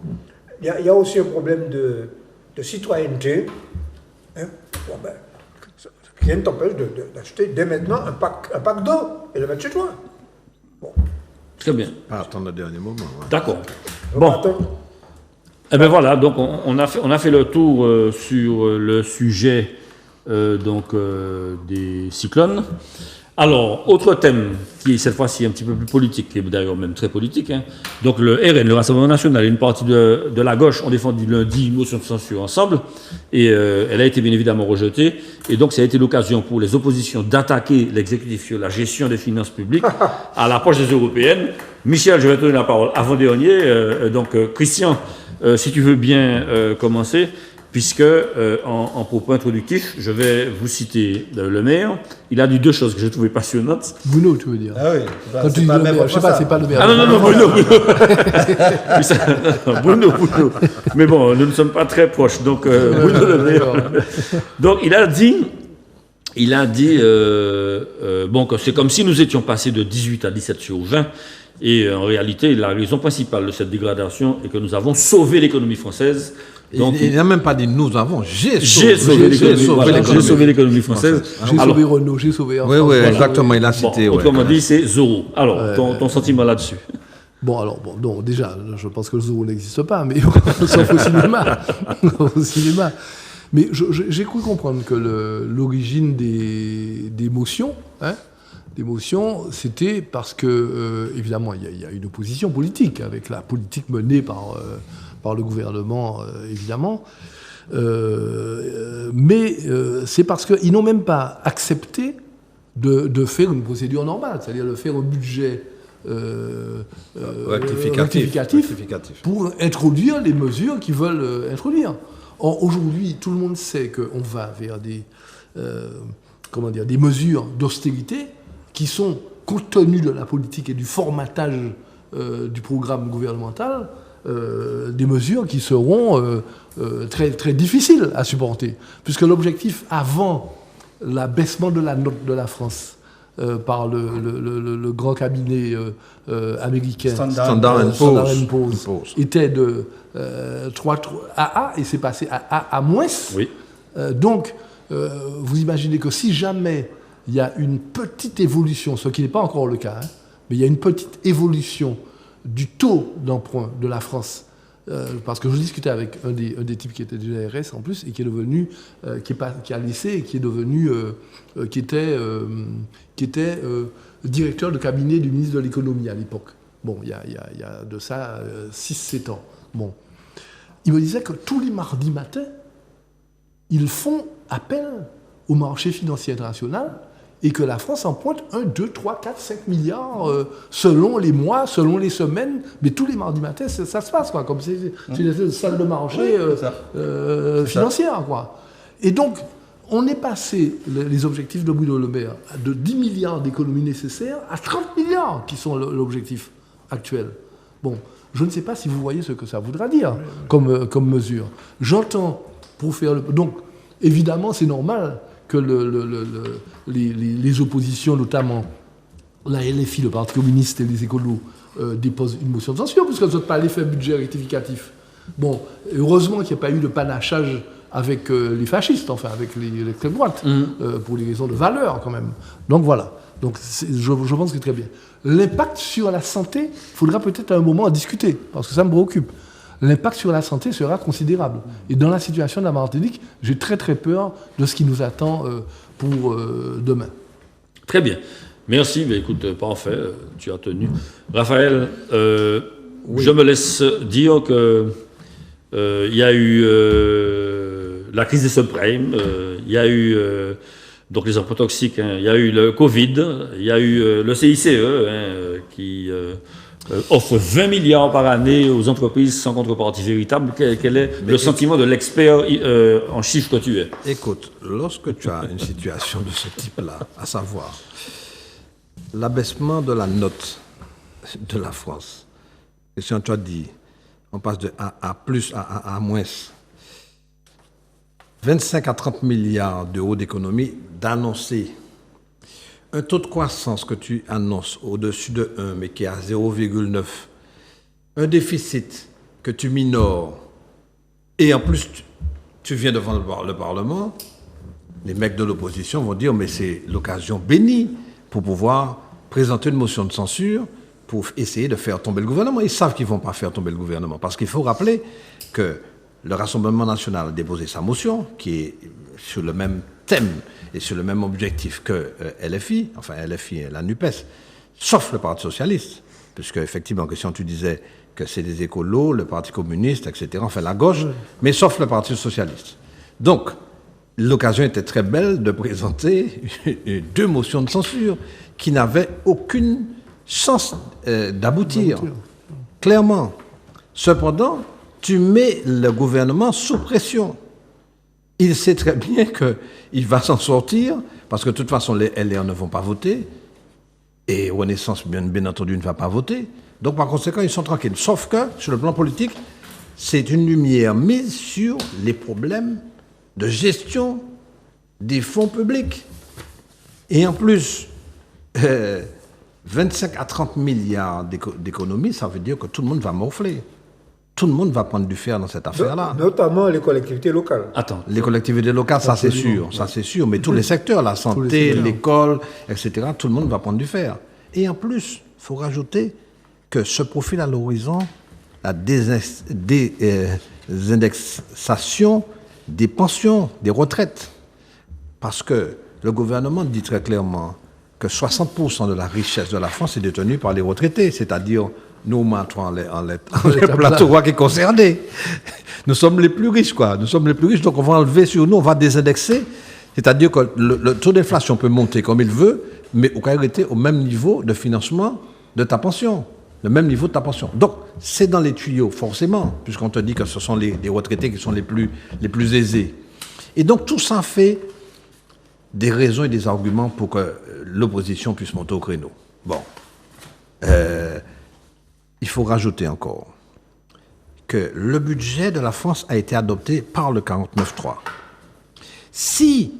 Il y a aussi un problème de citoyenneté. Hein. Bon, ben, rien ne t'empêche d'acheter dès maintenant un pack d'eau et de le mettre chez toi. Bon. Très bien. Pas attendre le dernier moment. Ouais. D'accord. Donc, Bon. attends. Eh bien voilà, donc on a fait le tour sur le sujet des cyclones. Alors, autre thème qui est cette fois-ci un petit peu plus politique, et d'ailleurs même très politique. Hein. Donc le RN, le Rassemblement National et une partie de la gauche ont défendu lundi une motion de censure ensemble et elle a été bien évidemment rejetée. Et donc ça a été l'occasion pour les oppositions d'attaquer l'exécutif sur la gestion des finances publiques à l'approche des européennes. Michel, je vais te donner la parole avant-dernier. Christian, si tu veux bien commencer. Puisque, en propos introductif, je vais vous citer le maire. Il a dit deux choses que j'ai trouvées passionnantes. Bruno, tu veux dire. Ah oui. Quand tu dis le maire, je sais pas, c'est pas le maire. Ah non, Bruno. Bruno. Mais bon, nous ne sommes pas très proches, donc Bruno le maire. Donc il a dit que c'est comme si nous étions passés de 18 à 17 sur 20. Et en réalité, la raison principale de cette dégradation est que nous avons sauvé l'économie française. Donc, il n'a même pas dit nous avons, j'ai sauvé l'économie française. J'ai sauvé Renault, j'ai sauvé... Oui, oui, exactement, il a cité. Autrement dit, c'est Zorro. Alors, ton sentiment là-dessus? Bon, déjà, je pense que le Zorro n'existe pas, mais sauf au cinéma. Mais j'ai cru comprendre que l'origine des motions, c'était parce que, évidemment, il y a une opposition politique, avec la politique menée par le gouvernement, évidemment. Mais c'est parce qu'ils n'ont même pas accepté de faire une procédure normale, c'est-à-dire de faire un budget rectificatif pour introduire les mesures qu'ils veulent introduire. Or, aujourd'hui, tout le monde sait qu'on va vers des mesures d'austérité qui sont, compte tenu de la politique et du formatage du programme gouvernemental, des mesures qui seront très, très difficiles à supporter. Puisque l'objectif, avant l'abaissement de la note de la France par le grand cabinet américain Standard & Poor's était de 3 à A, et c'est passé à A à moins. Oui. Donc, vous imaginez que si jamais il y a une petite évolution, ce qui n'est pas encore le cas, mais il y a une petite évolution du taux d'emprunt de la France, parce que je discutais avec un des types qui était déjà RS en plus, et qui est devenu, qui a laissé, et qui est devenu, qui était directeur de cabinet du ministre de l'économie à l'époque. Bon, il y a de ça 6-7 ans. Bon. Il me disait que tous les mardis matins, ils font appel au marché financier international, et que la France emprunte 1, 2, 3, 4, 5 milliards selon les mois, selon les semaines, mais tous les mardis matins, ça se passe, quoi, comme c'est une salle de marché financière, quoi. Et donc, on est passé, les objectifs de Bruno Le Maire, de 10 milliards d'économies nécessaires à 30 milliards, qui sont l'objectif actuel. Bon, je ne sais pas si vous voyez ce que ça voudra dire comme mesure. J'entends, pour faire le... Donc, évidemment, c'est normal que les oppositions, notamment la LFI, le Parti communiste et les écolos, déposent une motion de censure, puisqu'ils ne sont pas allés faire un budget rectificatif. Bon, heureusement qu'il n'y a pas eu de panachage avec les fascistes, enfin avec l'extrême droite, pour des raisons de valeur quand même. Donc voilà. Donc je pense que c'est très bien. L'impact sur la santé, il faudra peut-être à un moment en discuter, parce que ça me préoccupe. L'impact sur la santé sera considérable. Et dans la situation de la Martinique, j'ai très très peur de ce qui nous attend pour demain. Très bien. Merci. Mais écoute, parfait, tu as tenu. Raphaël, oui. Je me laisse dire que il y a eu la crise des subprimes, il y a eu donc les emprunts toxiques, hein, il y a eu le Covid, il y a eu le CICE qui offre 20 milliards par année aux entreprises sans contrepartie véritable. Quel est le sentiment de l'expert en chiffres que tu es? Écoute, lorsque tu as une situation de ce type-là, à savoir l'abaissement de la note de la France, Christian, tu as dit, on passe de A à plus à A moins, 25 à 30 milliards d'euros d'économie, d'annoncer un taux de croissance que tu annonces au-dessus de 1, mais qui est à 0,9, un déficit que tu minores, et en plus tu viens devant le Parlement, les mecs de l'opposition vont dire mais c'est l'occasion bénie pour pouvoir présenter une motion de censure pour essayer de faire tomber le gouvernement. Ils savent qu'ils ne vont pas faire tomber le gouvernement, parce qu'il faut rappeler que le Rassemblement national a déposé sa motion, qui est sur le même thème et sur le même objectif que LFI, enfin LFI et la NUPES, sauf le Parti socialiste, puisque effectivement, Christian, tu disais que c'est des écolos, le Parti communiste, etc., enfin la gauche, mais sauf le Parti socialiste. Donc, l'occasion était très belle de présenter 2 motions de censure qui n'avaient aucune chance d'aboutir, clairement. Cependant, tu mets le gouvernement sous pression. Il sait très bien qu'il va s'en sortir, parce que de toute façon, les LR ne vont pas voter, et Renaissance, bien entendu, ne va pas voter. Donc, par conséquent, ils sont tranquilles. Sauf que, sur le plan politique, c'est une lumière mise sur les problèmes de gestion des fonds publics. Et en plus, 25 à 30 milliards d'économies, ça veut dire que tout le monde va morfler. Tout le monde va prendre du fer dans cette affaire-là. Notamment les collectivités locales. Attends. Les collectivités locales, ça c'est sûr, mais tous les secteurs, la santé, l'école, etc., tout le monde va prendre du fer. Et en plus, il faut rajouter que se profile à l'horizon la désindexation des pensions, des retraites. Parce que le gouvernement dit très clairement que 60% de la richesse de la France est détenue par les retraités, c'est-à-dire nous, maintenant, les plateaux qui est concerné. Nous sommes les plus riches, quoi. Nous sommes les plus riches, donc on va enlever sur nous, on va désindexer. C'est-à-dire que le taux d'inflation peut monter comme il veut, mais au cas où au même niveau de financement de ta pension. Le même niveau de ta pension. Donc, c'est dans les tuyaux, forcément, puisqu'on te dit que ce sont les retraités qui sont les plus aisés. Et donc, tout ça fait des raisons et des arguments pour que l'opposition puisse monter au créneau. Bon. Il faut rajouter encore que le budget de la France a été adopté par le 49.3. Si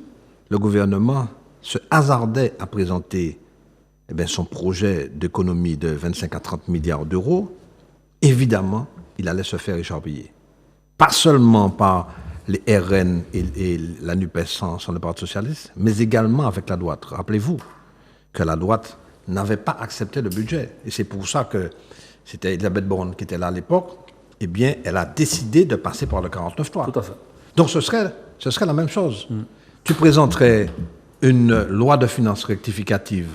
le gouvernement se hasardait à présenter son projet d'économie de 25 à 30 milliards d'euros, évidemment, il allait se faire écharpiller. Pas seulement par les RN et la NUPES sans le Parti socialiste, mais également avec la droite. Rappelez-vous que la droite n'avait pas accepté le budget. Et c'est pour ça que c'était Elisabeth Borne qui était là à l'époque, eh bien, elle a décidé de passer par le 49.3. Tout à fait. Donc ce serait la même chose. Tu présenterais une loi de finances rectificative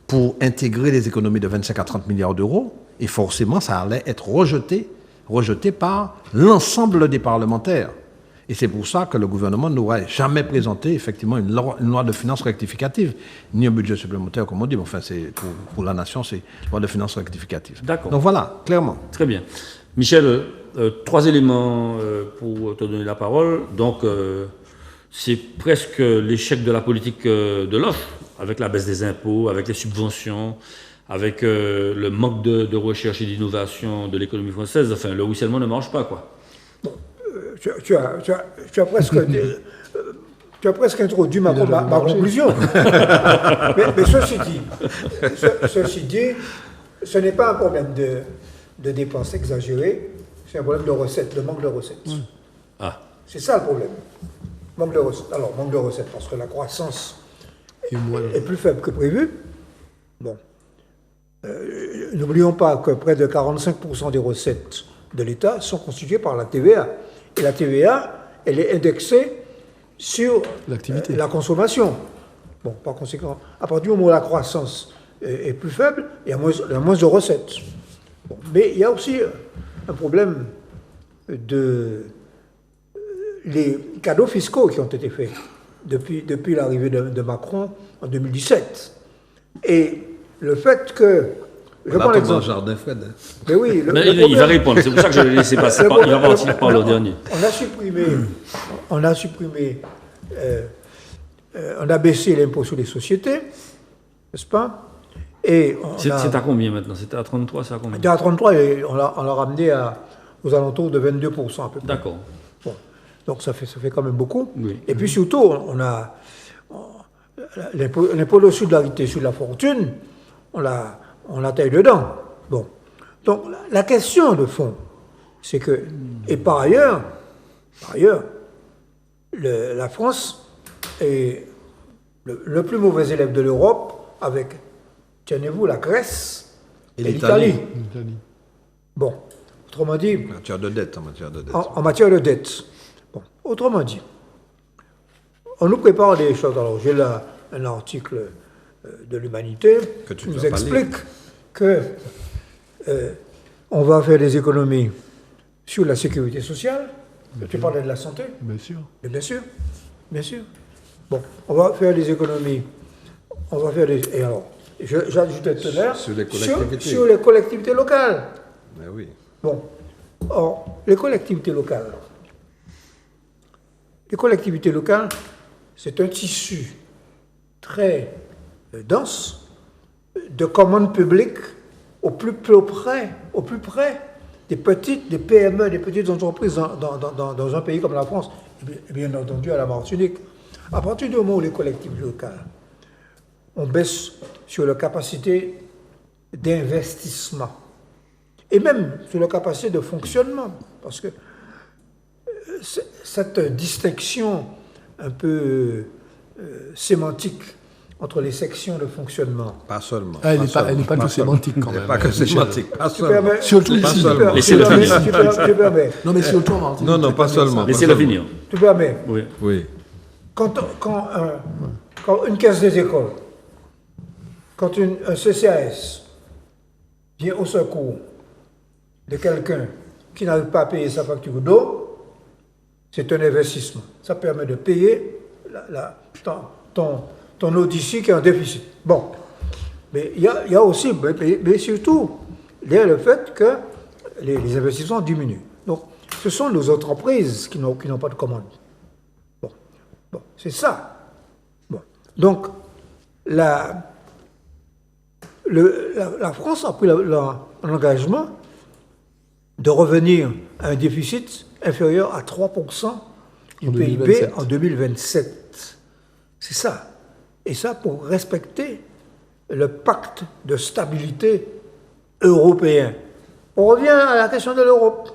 pour intégrer les économies de 25 à 30 milliards d'euros, et forcément, ça allait être rejeté par l'ensemble des parlementaires. Et c'est pour ça que le gouvernement n'aurait jamais présenté effectivement une loi de finances rectificative, ni un budget supplémentaire, comme on dit, mais enfin, c'est pour la nation, c'est une loi de finances rectificative. D'accord. Donc voilà, clairement. Très bien. Michel, 3 éléments pour te donner la parole. Donc, c'est presque l'échec de la politique de l'offre, avec la baisse des impôts, avec les subventions, avec le manque de recherche et d'innovation de l'économie française. Enfin, le ruissellement ne marche pas, quoi. Tu as presque introduit ma conclusion. mais ceci dit, ce n'est pas un problème de dépenses exagérées, c'est un problème de recettes, de manque de recettes. Ah. C'est ça le problème. Manque de recettes. Alors, manque de recettes parce que la croissance est plus faible que prévu. Bon. N'oublions pas que près de 45% des recettes de l'État sont constituées par la TVA. Et la TVA, elle est indexée sur la consommation. Bon, par conséquent, à partir du moment où la croissance est plus faible, il y a moins de recettes. Bon, mais il y a aussi un problème de les cadeaux fiscaux qui ont été faits depuis l'arrivée de Macron en 2017. Et le fait que... Je prends Là, ton l'exemple. jardin, Fred. Hein. Mais oui, Mais il va répondre, c'est pour ça que je l'ai laissé passer. Il va voir s'il parle au dernier. On a supprimé, on a baissé l'impôt sur les sociétés, n'est-ce pas? Et C'est à combien maintenant? C'était à 33, c'est à combien? était à 33 et on l'a ramené aux alentours de 22% à peu près. D'accord. Bon. Donc ça fait quand même beaucoup. Oui. Et puis surtout, on a l'impôt de solidarité sur la fortune, on la taille dedans. Bon. Donc la question de fond, c'est que, et par ailleurs, la France est le plus mauvais élève de l'Europe avec, tenez-vous, la Grèce Et et l'Italie. l'Italie. l'Italie. Bon, autrement dit, En matière de dette, en matière de dette. en matière de dette. Bon, autrement dit, on nous prépare des choses. Alors, j'ai là un article de l'Humanité Que tu qui ne nous vas pas explique que on va faire des économies sur la sécurité sociale. Tu parlais de la santé, Bien sûr. mais bien sûr, bien sûr. Bon, on va faire des économies. On va faire des. Et alors, j'ajoutais tout à l'heure Sur les collectivités. sur les collectivités locales. Mais oui. Bon, or, les collectivités locales, c'est un tissu très dense de commandes publiques au plus près des PME, des petites entreprises dans un pays comme la France, et bien entendu à la Martinique. À partir du moment où les collectivités locales, on baisse sur la capacité d'investissement, et même sur la capacité de fonctionnement, parce que cette distinction un peu sémantique entre les sections de fonctionnement. Pas seulement. Ah, elle n'est pas tout seulement. sémantique quand Elle n'est même. pas que sémantique. Pas Tu seulement. permets- Surtout Pas ici. seulement. Laissez-le finir. tu permets. Non, mais surtout en Martinique. Non, non, c'est pas même seulement. ça. Laissez-le finir. Tu permets. Oui. Oui. Quand une caisse des écoles, quand un CCAS vient au secours de quelqu'un qui n'arrive pas à payer sa facture d'eau, c'est un investissement. Ça permet de payer ton odyssée qui est en déficit. Bon. Mais il y a aussi, mais surtout, il y a le fait que les investissements diminuent. Donc, ce sont nos entreprises qui n'ont pas de commande. Bon, c'est ça. Bon. Donc, la France a pris l'engagement de revenir à un déficit inférieur à 3% du En PIB 2027. en 2027. C'est ça. Et ça pour respecter le pacte de stabilité européen. On revient à la question de l'Europe.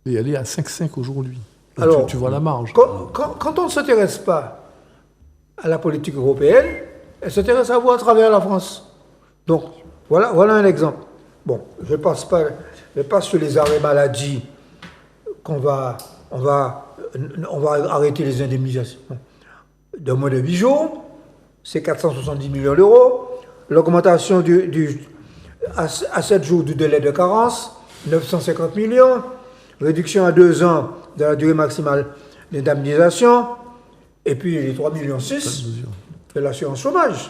Et elle est à 5,5 aujourd'hui. Donc, Alors, tu vois la marge. Quand on ne s'intéresse pas à la politique européenne, elle s'intéresse à vous à travers la France. Donc, voilà un exemple. Bon, je passe sur les arrêts maladie on va arrêter les indemnisations de moins de 8 jours, c'est 470 millions d'euros. L'augmentation à 7 jours du délai de carence, 950 millions. Réduction à 2 ans de la durée maximale d'indemnisation. Et puis les 3,6 millions de l'assurance chômage.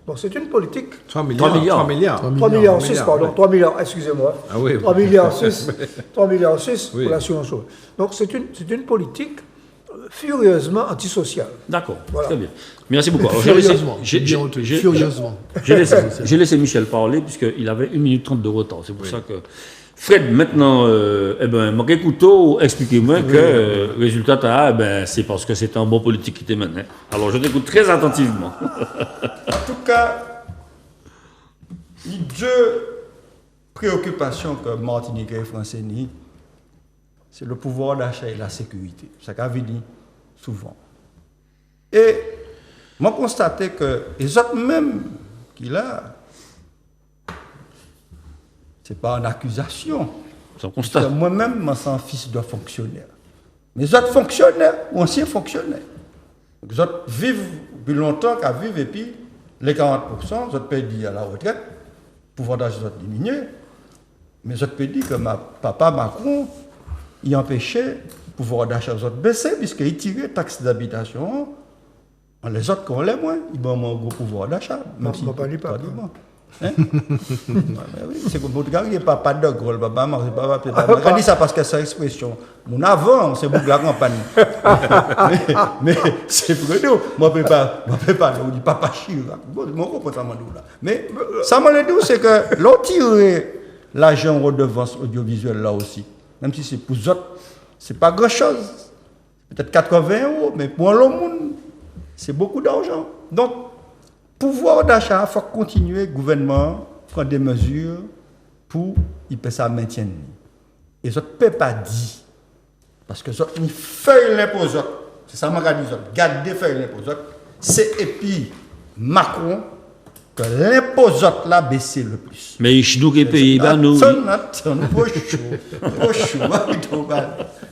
Donc c'est une politique. 3 milliards. 3 milliards. 3 milliards 6, pardon. ouais. 3 milliards, excusez-moi. Ah oui. 3 milliards 6, 3 milliards 6 Oui. pour l'assurance chômage. Donc c'est une politique furieusement antisociale. D'accord, Voilà. très bien. Merci beaucoup. Alors, Furieusement. j'ai Bien retenu. j'ai- Furieusement. j'ai laissé Michel parler puisqu'il avait 1 minute 30 de retard. C'est pour ça que... Fred, maintenant, manquez couteau, expliquez-moi que résultat, c'est parce que c'est un bon politique qui t'émène. Hein. Alors, je t'écoute très attentivement. En tout cas, il y a deux préoccupations que Martinique et Français nient. C'est le pouvoir d'achat et la sécurité. Ça qu'a dit souvent. Et moi, constaté que les autres même qu'il a, c'est pas une accusation. C'est un Parce constat. que moi-même, je suis un fils de fonctionnaire. Mais les autres fonctionnaires ou anciens fonctionnaires. Donc, les autres vivent depuis longtemps qu'à vivre et puis les 40%, les autres payent à la retraite, le pouvoir d'achat est diminué. Mais les autres payent que papa Macron, il empêchait pouvoir d'achat aux autres baissé, puisqu'ils tirent taxes d'habitation. Les autres, quand on les moins, ils ont un gros pouvoir d'achat. Même si pas du pas. Hein? Oui, c'est comme votre gars, il n'y a pas de gros, papa, je dis ça parce que c'est expression. Mon avant, c'est pour la campagne. mais c'est vrai, moi, je ne peux pas, on dit papa Chirac. Bon, mon comportement là. Mais ça m'a dit, c'est que l'on tire l'argent en redevance audiovisuelle là aussi. Même si c'est pour autres, ce n'est pas grand chose. Peut-être 80 €, mais pour le monde, c'est beaucoup d'argent. Donc, pouvoir d'achat, il faut continuer, le gouvernement prendre des mesures pour qu'il puisse ça maintenir. Et ça ne peut pas dire. Parce que ça, il fait l'impôt. C'est ça que je dis. Gardez faire l'impôt. C'est et puis Macron que l'impo là baissé le plus. Mais nous qui pays, nous. Attends, trop chaud.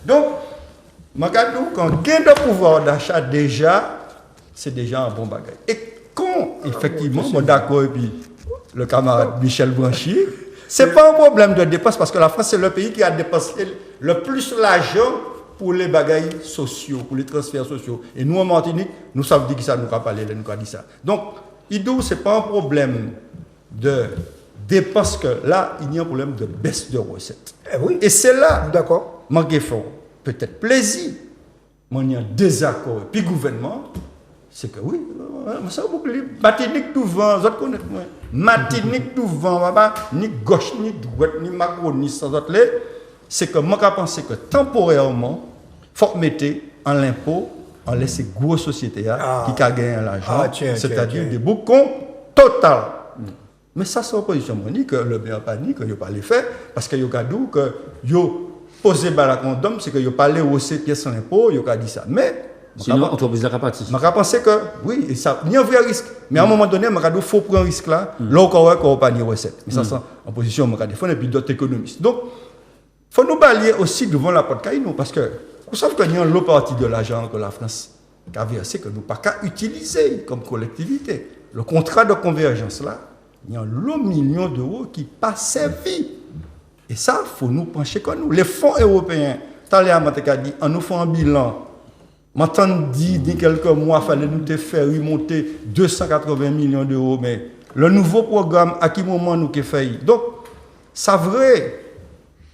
Donc, Magadou, quand on gagne de pouvoir d'achat déjà, c'est déjà un bon bagage. Et quand, effectivement, moi d'accord, et puis le camarade Michel Branchi, c'est pas un problème de dépense parce que la France, c'est le pays qui a dépensé le plus l'argent pour les bagages sociaux, pour les transferts sociaux. Et nous, en Martinique, nous savons dire que ça, nous avons parlé, nous avons dit ça. Donc, Idou, ce n'est pas un problème de dépense que là, il y a un problème de baisse de recettes. Oui. Et c'est là, D'accord. manquer fort, peut-être plaisir, mais il y a un désaccord. Et puis, le gouvernement, c'est que oui, ça beaucoup Martinique tout vent, vous connaissez moi. Martinique tout vent, ni gauche, ni droite, ni Macron, ni sans autre, c'est que moi, je pense que temporairement, il faut mettre en l'impôt, en laisser grosses sociétés qui gagnent l'argent, c'est-à-dire des boucons total. Mais ça, c'est l'opposition. Je dis que le bien pas dit que je pas les faire, parce que je dis que je posé la condom, c'est que je pas les hausser pièces en impôt, je dit ça. Mais sinon, l'entreprise n'a pas parti. Je pense que oui, et ça, il y a un vrai risque. Mais à un moment donné, il faut prendre un risque là, là encore, qu'on n'a pas de recette. Mais ça, c'est en position, je défendre et puis d'autres économistes. Donc, il faut nous balayer aussi devant la porte caille, parce que vous savez qu'il y a une autre partie de l'argent que la France a versé, que nous n'avons pas qu'à utiliser comme collectivité. Le contrat de convergence là, il y a un lot de millions d'euros qui pas servi. Et ça, il faut nous pencher comme nous. Les fonds européens, Talia Mateka dit, en nous faisant un bilan, m'entend dit, dans quelques mois, il fallait nous faire remonter 280 millions d'euros. Mais le nouveau programme, à quel moment nous avons fait? Donc, c'est vrai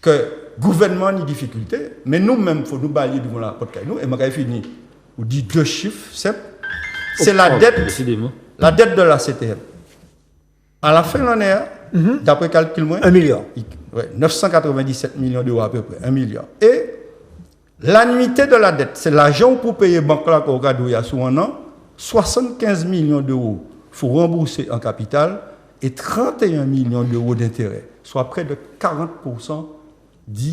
que le gouvernement a des difficultés, mais nous-mêmes, il faut nous balayer devant la porte. Et je vais finir. Vous dites deux chiffres simples. C'est la dette de la CTM. À la fin de l'année, d'après calcul, 1 milliard. 997 millions d'euros à peu près, 1 milliard. Et l'annuité de la dette, c'est l'argent pour payer banque là au Gadouya sous un an, 75 millions d'euros il faut rembourser en capital et 31 millions d'euros d'intérêt, soit près de 40% du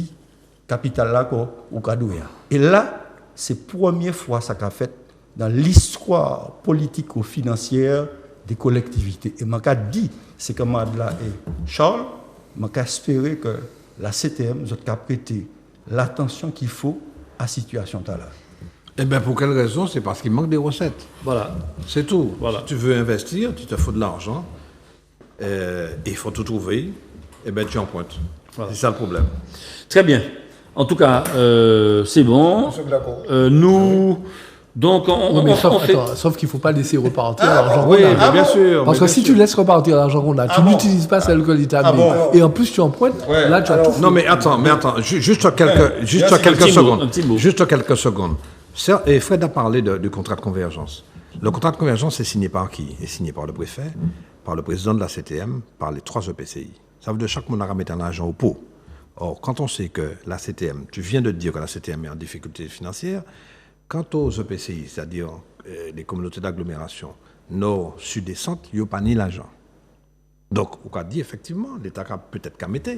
capital là au Gadouya. Et là, c'est la première fois ça qu'a fait dans l'histoire politico-financière des collectivités. Et je dit, c'est que Madela et Charles, je espérer que la CTM a prêté l'attention qu'il faut à la situation là. Eh bien, pour quelle raison? C'est parce qu'il manque des recettes. Voilà. C'est tout. Voilà. Si tu veux investir, tu te faut de l'argent. Il faut tout trouver. Eh bien, tu empruntes. Voilà. C'est ça le problème. Très bien. En tout cas, c'est bon. Nous... Donc, sauf qu'il ne faut pas laisser repartir l'argent qu'on a. Oui, bien sûr. Parce que si tu laisses repartir l'argent qu'on a, tu n'utilises pas celle que l'État met. Et en plus, tu empruntes, là, tu as tout. Non, mais attends, juste quelques secondes. Juste quelques secondes. Et Fred a parlé du contrat de convergence. Le contrat de convergence est signé par qui? Est signé par le préfet, par le président de la CTM, par les 3 EPCI. Ça veut dire que chaque monde a remis un argent au pot. Or, quand on sait que la CTM, tu viens de dire que la CTM est en difficulté financière, quant aux EPCI, c'est-à-dire les communautés d'agglomération, nord, sud et centre, il n'y a pas ni l'argent. Donc, on a dit effectivement, l'État a peut-être qu'à mettre,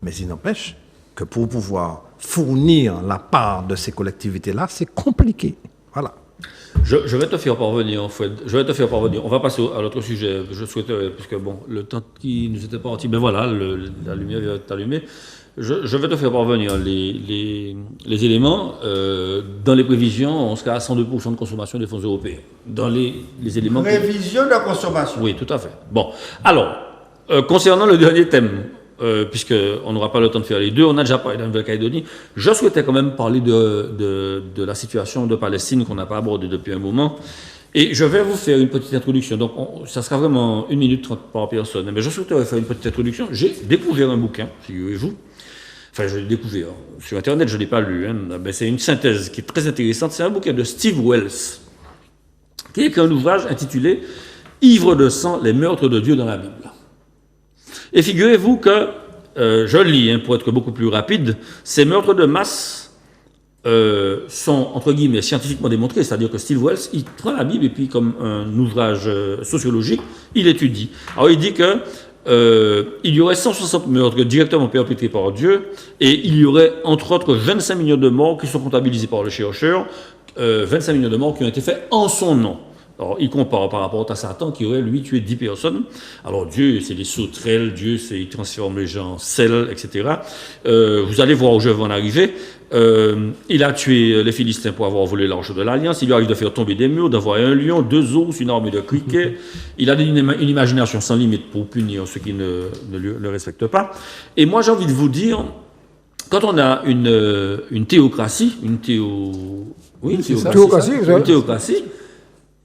mais il n'empêche que pour pouvoir fournir la part de ces collectivités-là, c'est compliqué. Voilà. Je vais te faire parvenir, Fred. Je vais te faire parvenir. On va passer à l'autre sujet. Je souhaiterais, puisque bon, le temps qui nous était parti, ben voilà, la lumière vient d'être allumée. Je vais te faire parvenir les éléments. Dans les prévisions, on sera à 102% de consommation des fonds européens. Dans les éléments... Prévision de consommation. Oui, tout à fait. Bon, alors, concernant le dernier thème, puisqu'on n'aura pas le temps de faire les deux, on a déjà parlé de la Nouvelle-Calédonie. Je souhaitais quand même parler de la situation de Palestine qu'on n'a pas abordée depuis un moment. Et je vais vous faire une petite introduction. Donc, ça sera vraiment 1 minute 30 par personne. Mais je souhaiterais faire une petite introduction. J'ai découvert un bouquin, figurez-vous. Enfin, je l'ai découvert sur Internet, je ne l'ai pas lu. Hein. Mais c'est une synthèse qui est très intéressante. C'est un bouquin de Steve Wells, qui a écrit un ouvrage intitulé « Ivre de sang, les meurtres de Dieu dans la Bible ». Et figurez-vous que, je lis hein, pour être beaucoup plus rapide, ces meurtres de masse sont, entre guillemets, scientifiquement démontrés, c'est-à-dire que Steve Wells, il prend la Bible et puis, comme un ouvrage sociologique, il étudie. Alors, il dit que il y aurait 160 meurtres directement perpétrés par Dieu et il y aurait, entre autres, 25 millions de morts qui sont comptabilisés par le chercheur, 25 millions de morts qui ont été faits en son nom. Alors, il compare par rapport à Satan qui aurait, lui, tué 10 personnes. Alors, Dieu, c'est des sauterelles, Dieu, c'est il transforme les gens en sel, etc. Vous allez voir où je vais en arriver. Il a tué les Philistins pour avoir volé l'arche de l'Alliance. Il lui arrive de faire tomber des murs, d'avoir un lion, 2 ours, une armée de criquets. Il a une imagination sans limite pour punir ceux qui ne le respectent pas. Et moi, j'ai envie de vous dire, quand on a une théocratie, une théocratie,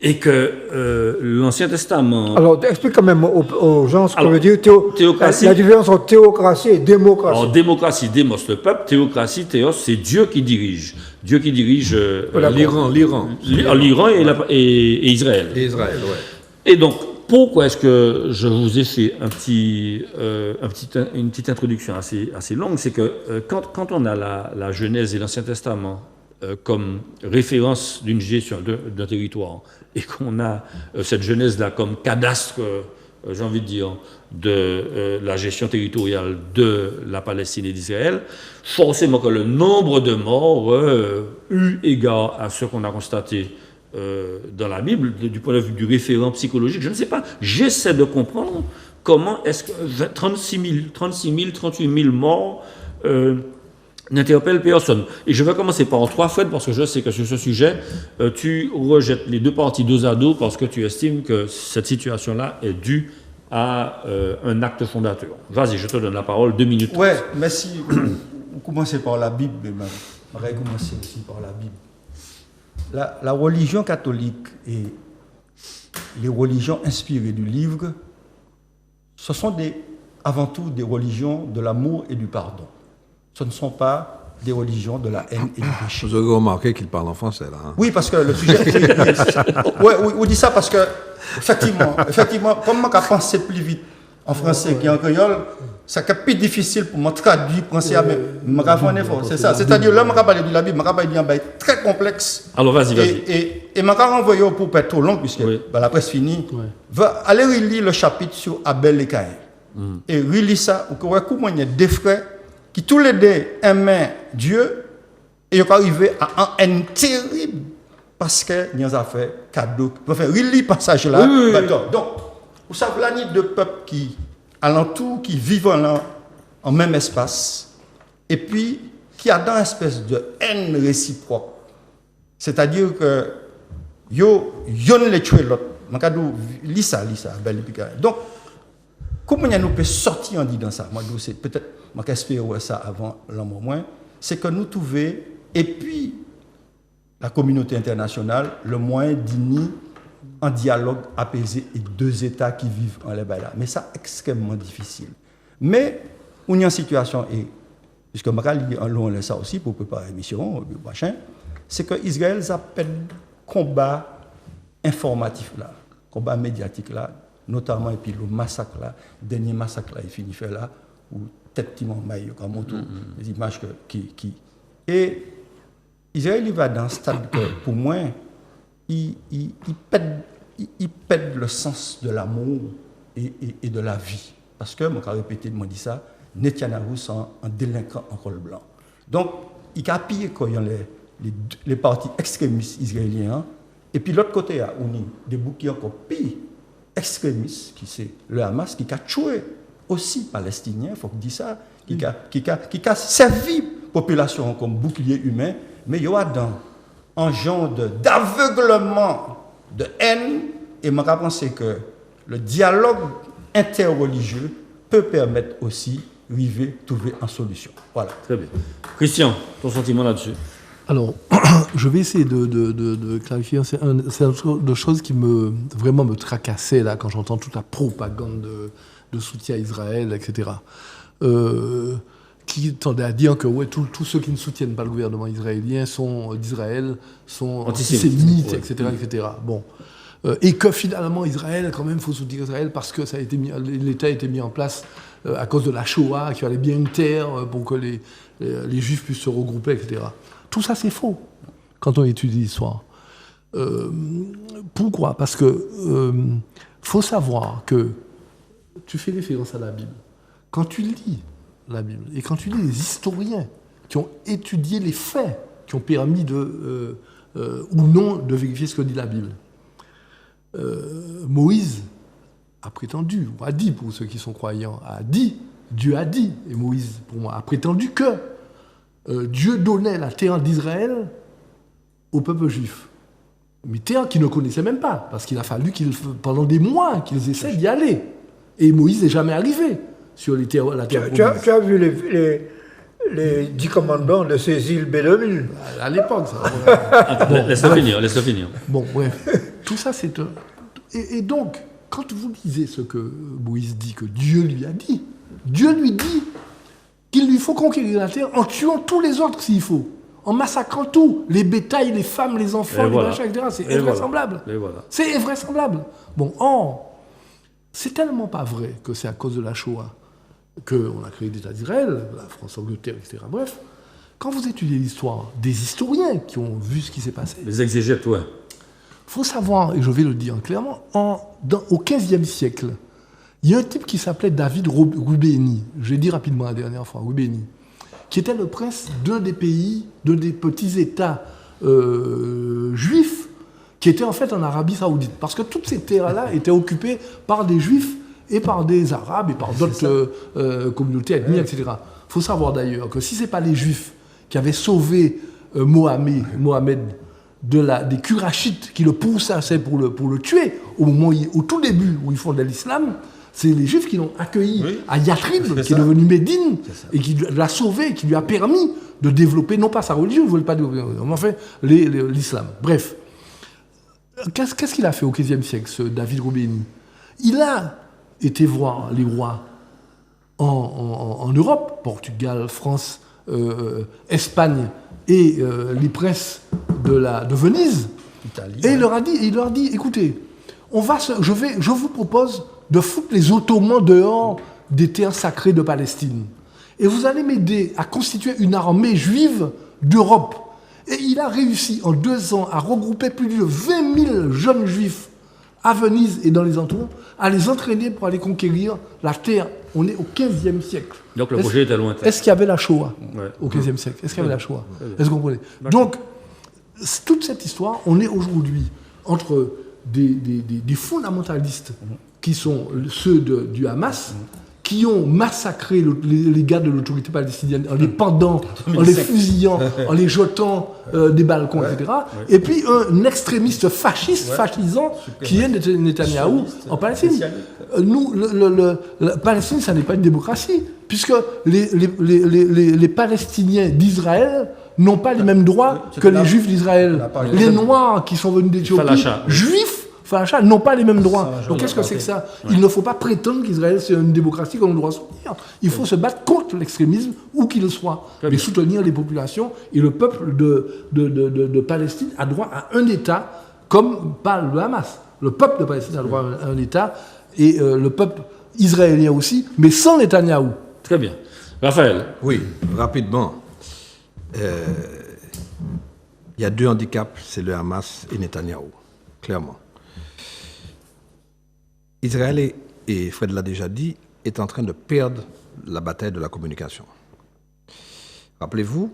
et que l'Ancien Testament... Alors, explique quand même aux gens ce que Alors, veut dire théocratie. la différence entre théocratie et démocratie. Alors, démocratie, démos, le peuple. Théocratie, théos, c'est Dieu qui dirige. Dieu qui dirige L'Iran. l'Iran et Israël. Et Israël, ouais. Et donc, pourquoi est-ce que je vous ai fait une petite introduction assez longue? C'est que quand on a la Genèse et l'Ancien Testament comme référence d'une gestion d'un territoire, et qu'on a cette Genèse-là comme cadastre, j'ai envie de dire, de la gestion territoriale de la Palestine et d'Israël, forcément que le nombre de morts, eu égard à ce qu'on a constaté dans la Bible, du point de vue du référent psychologique, je ne sais pas, j'essaie de comprendre comment est-ce que 38 000 morts n'interpelle personne. Et je vais commencer par trois Fred, parce que je sais que sur ce sujet, tu rejettes les deux parties dos à dos parce que tu estimes que cette situation-là est due à un acte fondateur. Vas-y, je te donne la parole, 2 minutes. Ouais, mais si vous commencez par la Bible, on va commencer aussi par la Bible. La religion catholique et les religions inspirées du livre, ce sont avant tout des religions de l'amour et du pardon. Ce ne sont pas des religions de la haine et du péché. Vous avez remarqué qu'il parle en français, là. Hein? Oui, parce que le sujet... oui, on dit ça parce que, effectivement, comme je pense plus vite en français qu'en créole, c'est plus difficile pour moi de traduire français, mais je fais un effort, c'est ça. C'est-à-dire, là, je vais parler de la Bible, je vais parler d'un bail très complexe. Alors, vas-y. Et je vais renvoyer pour pas être trop long, puisque la presse finie. Allez relire le chapitre sur Abel et Caïn. Et relire ça, vous voyez comment il y a des frères qui tous les deux aimaient Dieu et ils sont arrivés à un haine terrible parce qu'ils ont fait cadeau. Enfin, relis le passage là. Oui. Donc, vous savez, la nuit de peuples qui alentour, qui vivent en même espace et puis qui a dans une espèce de haine réciproque. C'est-à-dire que yon les tuer l'autre. Lis ça, belle épique. Donc, comment nous peut sortir en disant ça? Moi, c'est peut-être, moi, j'espère ça avant l'an moins, c'est que nous trouvons, et puis la communauté internationale, le moyen d'unir un dialogue apaisé et 2 États qui vivent en les là. Mais ça, extrêmement difficile. Mais, on est en situation, et puisque on laisse ça aussi pour préparer l'émission, machin, c'est que Israël appelle combat informatif là, combat médiatique là, notamment, et puis le massacre là, dernier massacre là, il finit fait là, où tête Timon Maï, comme on trouve, les images qui. Et Israël, il va dans un stade que, pour moi, il pète le sens de l'amour et de la vie. Parce que, moi, je répété, moi dit ça, Netanyahou, c'est un délinquant en col blanc. Donc, il a pillé quand il y a les partis extrémistes israéliens, et puis l'autre côté, il y a des bouquets encore pires, extrémistes, qui c'est le Hamas, qui a tué aussi Palestiniens, il faut dire ça, qui a servi la population comme bouclier humain, mais il y a dans un genre d'aveuglement, de haine, et je pense que le dialogue interreligieux peut permettre aussi arriver, trouver une solution. Voilà. Très bien. Christian, ton sentiment là-dessus? Alors, je vais essayer de clarifier. C'est une de choses qui vraiment me tracassait là, quand j'entends toute la propagande de soutien à Israël, etc. Qui tendait à dire que ouais, tous ceux qui ne soutiennent pas le gouvernement israélien d'Israël sont antisémites, ouais. etc. Bon. Et que finalement, Israël, quand même, il faut soutenir Israël parce que l'État a été mis en place à cause de la Shoah, qu'il fallait bien une terre pour que les Juifs puissent se regrouper, etc. Tout ça, c'est faux quand on étudie l'histoire. Pourquoi? Parce que faut savoir que tu fais référence à la Bible. Quand tu lis la Bible et quand tu lis les historiens qui ont étudié les faits, qui ont permis ou non de vérifier ce que dit la Bible, Moïse a prétendu, ou a dit pour ceux qui sont croyants, Dieu a dit, et Moïse, pour moi, a prétendu que Dieu donnait la terre d'Israël au peuple juif. Mais terre qu'ils ne connaissaient même pas, parce qu'il a fallu pendant des mois qu'ils essaient d'y aller. Et Moïse n'est jamais arrivé sur la terre promise. Tu as vu les 10 commandements de ces îles Bédouines? À l'époque, ça. Laisse-le finir. Bon, bref. Tout ça, c'est... Et donc, quand vous lisez ce que Moïse dit, que Dieu lui a dit, Dieu lui dit qu'il lui faut conquérir la terre en tuant tous les autres s'il faut, en massacrant tout, les bétails, les femmes, les enfants, les machins, etc. C'est invraisemblable. Voilà. C'est invraisemblable. Bon, c'est tellement pas vrai que c'est à cause de la Shoah qu'on a créé l'État d'Israël, la France, l'Angleterre, etc. Bref, quand vous étudiez l'histoire des historiens qui ont vu ce qui s'est passé, Les exégètes, ouais. il faut savoir, et je vais le dire clairement, au XVe siècle, il y a un type qui s'appelait David Rubeni, j'ai dit rapidement la dernière fois, Rubeni, qui était le prince d'un des petits États juifs, qui étaient en fait en Arabie Saoudite. Parce que toutes ces terres-là étaient occupées par des Juifs et par des Arabes et par d'autres communautés ethniques, etc. Il faut savoir d'ailleurs que si ce n'est pas les Juifs qui avaient sauvé Mohamed des Kurachites qui le poussaient pour le tuer, au tout début où ils fondaient l'islam, c'est les Juifs qui l'ont accueilli à Yatrib, qui est devenu Médine, et qui l'a sauvé, qui lui a permis de développer, non pas sa religion, il ne voulait pas développer, mais enfin l'islam. Bref. Qu'est-ce qu'il a fait au XVe siècle, ce David Rubeni? Il a été voir les rois en Europe, Portugal, France, Espagne, et les princes de Venise, Italie, et il leur a dit, écoutez, je vous propose de foutre les Ottomans dehors des terres sacrées de Palestine. Et vous allez m'aider à constituer une armée juive d'Europe. Et il a réussi en 2 ans à regrouper plus de 20 000 jeunes juifs à Venise et dans les entours, à les entraîner pour aller conquérir la terre. On est au XVe siècle. Donc le projet était lointain. Est-ce qu'il y avait la Shoah au XVe siècle? Est-ce qu'il y avait la Shoah? Est-ce que vous comprenez? Donc, toute cette histoire, on est aujourd'hui entre des fondamentalistes qui sont ceux du Hamas, qui ont massacré les gars de l'autorité palestinienne en les pendant, en les fusillant, en les jetant des balcons, etc. Et puis un extrémiste fascisant, qui est Netanyahou en Palestine. Nous, la Palestine, ça n'est pas une démocratie, puisque les Palestiniens d'Israël n'ont pas les mêmes droits que les Juifs d'Israël. Les Noirs qui sont venus d'Éthiopie, Juifs, n'ont pas les mêmes droits. Donc qu'est-ce que c'est que ça? Il ne faut pas prétendre qu'Israël c'est une démocratie qu'on doit soutenir. Il faut se battre contre l'extrémisme, où qu'il soit, mais soutenir les populations. Et le peuple de Palestine a droit à un État, comme pas le Hamas. Le peuple de Palestine a droit à un État, et le peuple israélien aussi, mais sans Netanyahou. Très bien. Raphaël. Oui, rapidement. Il y a 2 handicaps, c'est le Hamas et Netanyahou, clairement. Israël, et Fred l'a déjà dit, est en train de perdre la bataille de la communication. Rappelez-vous,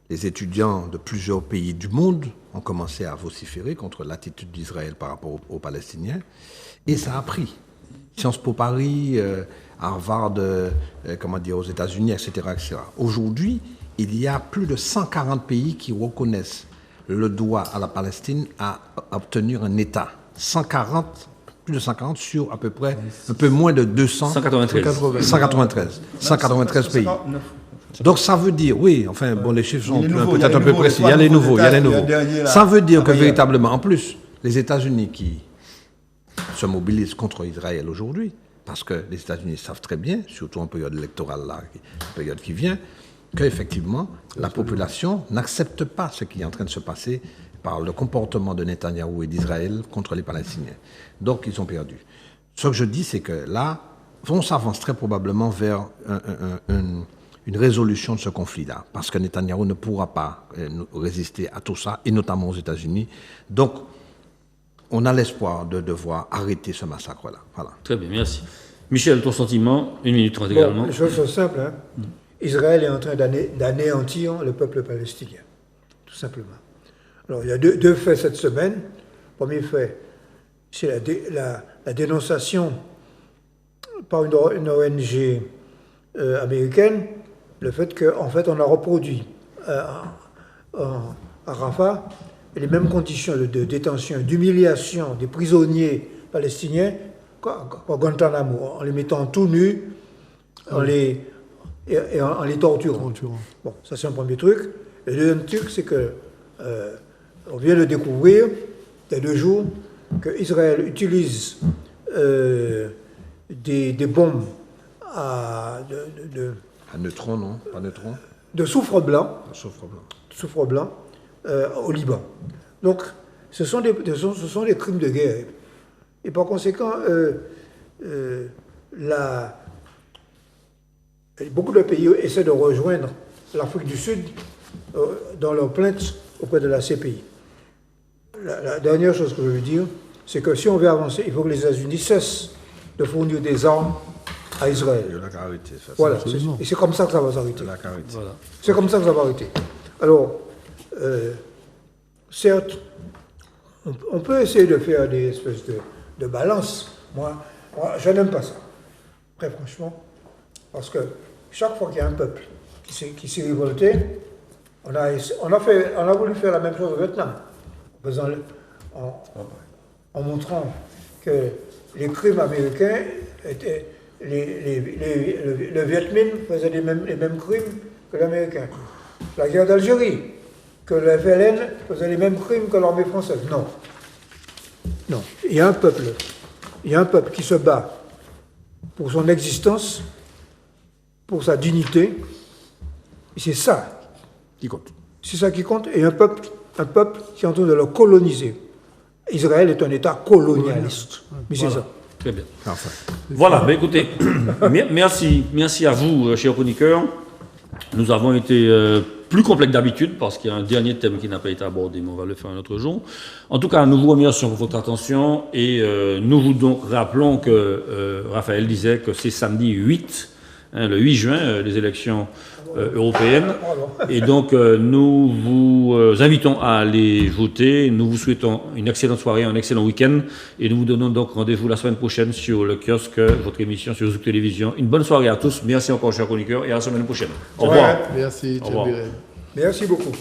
les étudiants de plusieurs pays du monde ont commencé à vociférer contre l'attitude d'Israël par rapport aux Palestiniens, et ça a pris. Sciences Po Paris, Harvard, aux États-Unis, etc., etc. Aujourd'hui, il y a plus de 140 pays qui reconnaissent le droit à la Palestine à obtenir un État. 140 plus de 140 sur à peu près un peu moins de 200. 193. 193 pays. 59. Donc ça veut dire, oui, enfin, bon, les chiffres sont Il y a les nouveaux, peut-être un peu nouveaux, précis. les Il y a les nouveaux, il y a les nouveaux nouveaux. États, il y a le dernier, là. Ça veut dire que Ailleurs. véritablement, en plus, les États-Unis qui se mobilisent contre Israël aujourd'hui, parce que les États-Unis savent très bien, surtout en période électorale, là, période qui vient, qu'effectivement, la population n'accepte pas ce qui est en train de se passer par le comportement de Netanyahou et d'Israël contre les Palestiniens. Donc, ils sont perdus. Ce que je dis, c'est que là, on s'avance très probablement vers une résolution de ce conflit-là, parce que Netanyahou ne pourra pas résister à tout ça, et notamment aux États-Unis. Donc, on a l'espoir de devoir arrêter ce massacre-là. Voilà. Très bien, merci. Michel, ton sentiment, 1 minute 30 Bon, également. les choses sont simples. Hein. Israël est en train d'anéantir le peuple palestinien, tout simplement. Alors, il y a deux faits cette semaine. Le premier fait, c'est la dénonciation par une ONG américaine, le fait qu'en fait, on a reproduit à Rafah les mêmes conditions de détention, d'humiliation des prisonniers palestiniens qu'à Guantanamo, en les mettant tout nus, en les torturant. Bon, ça c'est un premier truc. Le deuxième truc, c'est que on vient de découvrir, il y a 2 jours, qu'Israël utilise des bombes à neutrons, non? Pas neutrons? de soufre blanc, Soufre blanc. au Liban. Donc, ce sont des crimes de guerre. Et par conséquent, beaucoup de pays essaient de rejoindre l'Afrique du Sud dans leur plainte auprès de la CPI. La dernière chose que je veux dire, c'est que si on veut avancer, il faut que les États-Unis cessent de fournir des armes à Israël. De la carité, ça. Voilà, et c'est comme ça que ça va s'arrêter. De la carité. Voilà. C'est comme ça que ça va arrêter. Alors, certes, on peut essayer de faire des espèces de balance. Moi, je n'aime pas ça, très franchement, parce que chaque fois qu'il y a un peuple qui s'est révolté, on a voulu faire la même chose au Vietnam, en montrant que les crimes américains étaient... le Viet Minh faisait les mêmes crimes que l'Américain. La guerre d'Algérie, que le FLN faisait les mêmes crimes que l'armée française. Non. Non. Il y a un peuple qui se bat pour son existence, pour sa dignité, et c'est ça qui compte. C'est ça qui compte, et un peuple qui est en train de le coloniser. Israël est un État colonialiste. Mais c'est ça. Très bien. Enfin. Voilà, ben écoutez, merci à vous, chers chroniqueurs. Nous avons été plus complets que d'habitude parce qu'il y a un dernier thème qui n'a pas été abordé, mais on va le faire un autre jour. En tout cas, nous vous remercions pour votre attention et nous vous donc rappelons que Raphaël disait que c'est samedi 8, le 8 juin, les élections européennes. Et donc, nous vous invitons à aller voter. Nous vous souhaitons une excellente soirée, un excellent week-end. Et nous vous donnons donc rendez-vous la semaine prochaine sur le kiosque, votre émission sur Zouk Télévision. Une bonne soirée à tous. Merci encore, chers chroniqueurs, et à la semaine prochaine. Au revoir. Merci, Au revoir. Merci beaucoup.